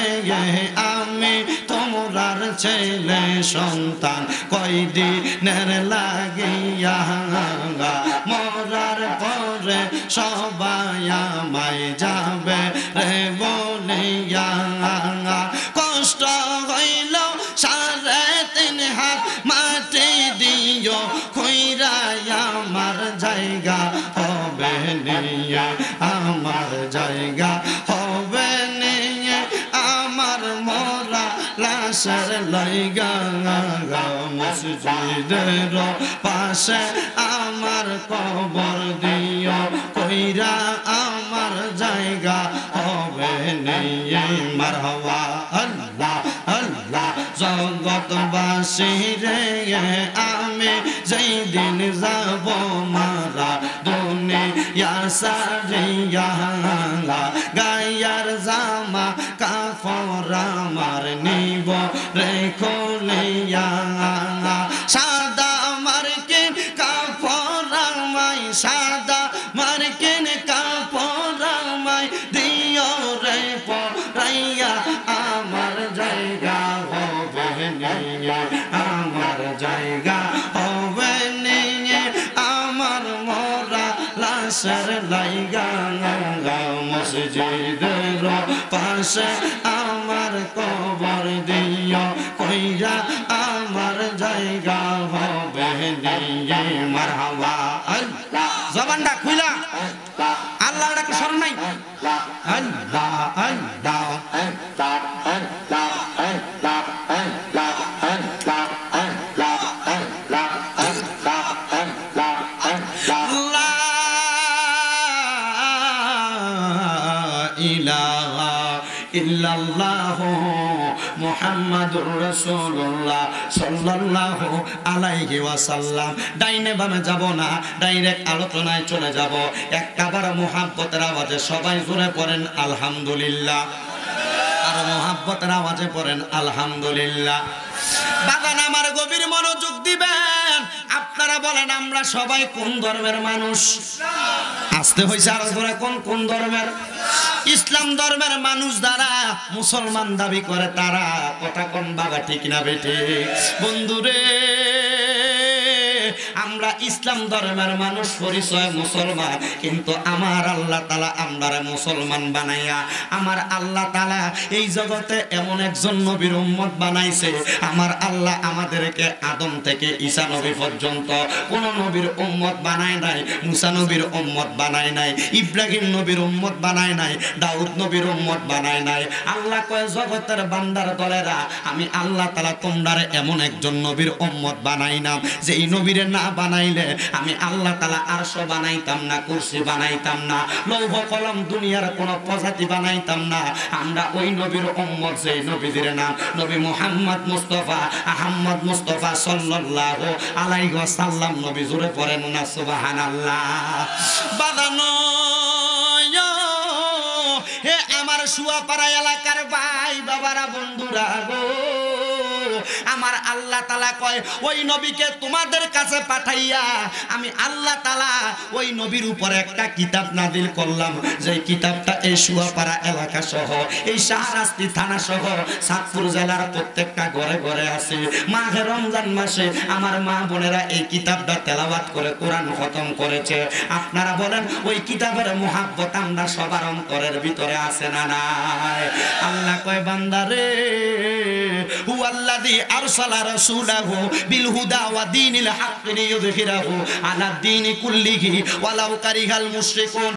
আমি তোমরার ছেলে সন্তান কয়দিনের লাগিয়া মরার পরে সবাই আমায় যাবে রে বলিয়া কষ্ট হইল 3.5 হাত মাটি দিও কইরা আমার জায়গা হবে নিয়ে আমার জায়গা হবে নিয়ে আমার মোরা লাশের লাইগা মসজিদের পাশে আমার কবর দিও কইরা আমার জায়গা হবে নিয়ে মারহাবা আল্লাহ আল্লাহ জগৎবাসী রে আমি যেই দিন যাব মারা দুনিয়া সারিয়া গায়ার জামা কাপড় আমার নিব রে খুলিয়া সাদা মার্কিন কাপড় আমায় সাদা মার্কিন কাপড় আমায় দিও রে পরাইয়া আমার জায়গা হবে নিয়ে আমার জায়গা হবে নিয়ে আমার মোরা লাশের লাইগা মসজিদের পাশে আমার কবর দিও কইরা আমার জায়গা হবে নিয়ে মারহাবা আল্লাহ জবানটা খুইলা আল্লাহ ডাকে শরণ নাই আল্লাহ আল্লাহ ইল্লাল্লাহু মুহাম্মাদুর রাসূলুল্লাহ সাল্লাল্লাহু আলাইহি ওয়াসাল্লাম ডাইনে বামে যাব না ডাইরেক্ট আলোচনায় চলে যাব একবার মুহাব্বতের আওয়াজে সবাই জোরে পড়েন আলহামদুলিল্লাহ আর মুহাব্বতের আওয়াজে পড়েন আলহামদুলিল্লাহ বাগান আমার গভীর মনোযোগ দিবেন আপনারা বলেন আমরা সবাই কোন ধর্মের মানুষ আসতে হইছে আর ধরে কোন ধর্মের ইসলাম ধর্মের মানুষ যারা মুসলমান দাবি করে তারা কথা কোন বাবা ঠিক না বেটে বন্ধুরে আমরা ইসলাম ধর্মের মানুষ পরিচয় মুসলমান কিন্তু আমার আল্লাহ তাআলা আমরারে মুসলমান বানাইয়া আমার আল্লাহ তাআলা এই জগতে এমন একজন নবীর উম্মত বানাইছে আমার আল্লাহ আমাদেরকে আদম থেকে ঈসা নবী পর্যন্ত কোন নবীর উম্মত বানায় নাই মুসা নবীর উম্মত বানায় নাই ইব্রাহিম নবীর উম্মত বানায় নাই দাউদ নবীর উম্মত বানায় নাই আল্লাহ কয় জগতের বান্দার দলেরা আমি আল্লাহ তাআলা তোমরারে এমন একজন নবীর উম্মত বানাইলাম যে এই নবীর না বানাইলে আমি আল্লাহ তাআলা আরশ বানাইতাম না কুরসি বানাইতাম না লৌহ কলম দুনিয়ার কোন প্রজাতি বানাইতাম না আমরা ওই নবীর উম্মত যে নবীদের নাম নবী মুহাম্মদ মুস্তাফা আহমদ মুস্তাফা সাল্লাল্লাহু আলাইহি ওয়াসাল্লাম নবী জোরে পড়েন না সুবহানাল্লাহ বাদানো হে আমার সুয়াপাড়া এলাকার ভাই বাবারা বন্ধুরা গো আমার আল্লাহ তাআলা কয় ওই নবীকে তোমাদের কাছে পাঠাইয়া আমি আল্লাহ তাআলা ওই নবীর উপরে একটা কিতাব নাযিল করলাম, যে কিতাবটা এই শুয়াপাড়া এলাকা সহ এই শাহরাস্তি থানা সহ সাতপুর জেলার প্রত্যেকটা ঘরে ঘরে আছে। মাহে রমজান মাসে আমার মা বোনেরা এই কিতাবটা তেলাওয়াত করে কোরআন খতম করেছে। আপনারা বলেন ওই কিতাবের মুহাব্বত আমরা সবার অন্তরের ভিতরে আছে না নাই? আল্লাহ কয় বান্দারে হুয়াল্লাযী আরসালা রাসূলাহু বিল হুদা ওয়া দীনিল হাক্কি লিইয়ুযহিরাহু আলা দীনি কুল্লিহি ওয়ালাউ কারিহাল মুশরিকুন।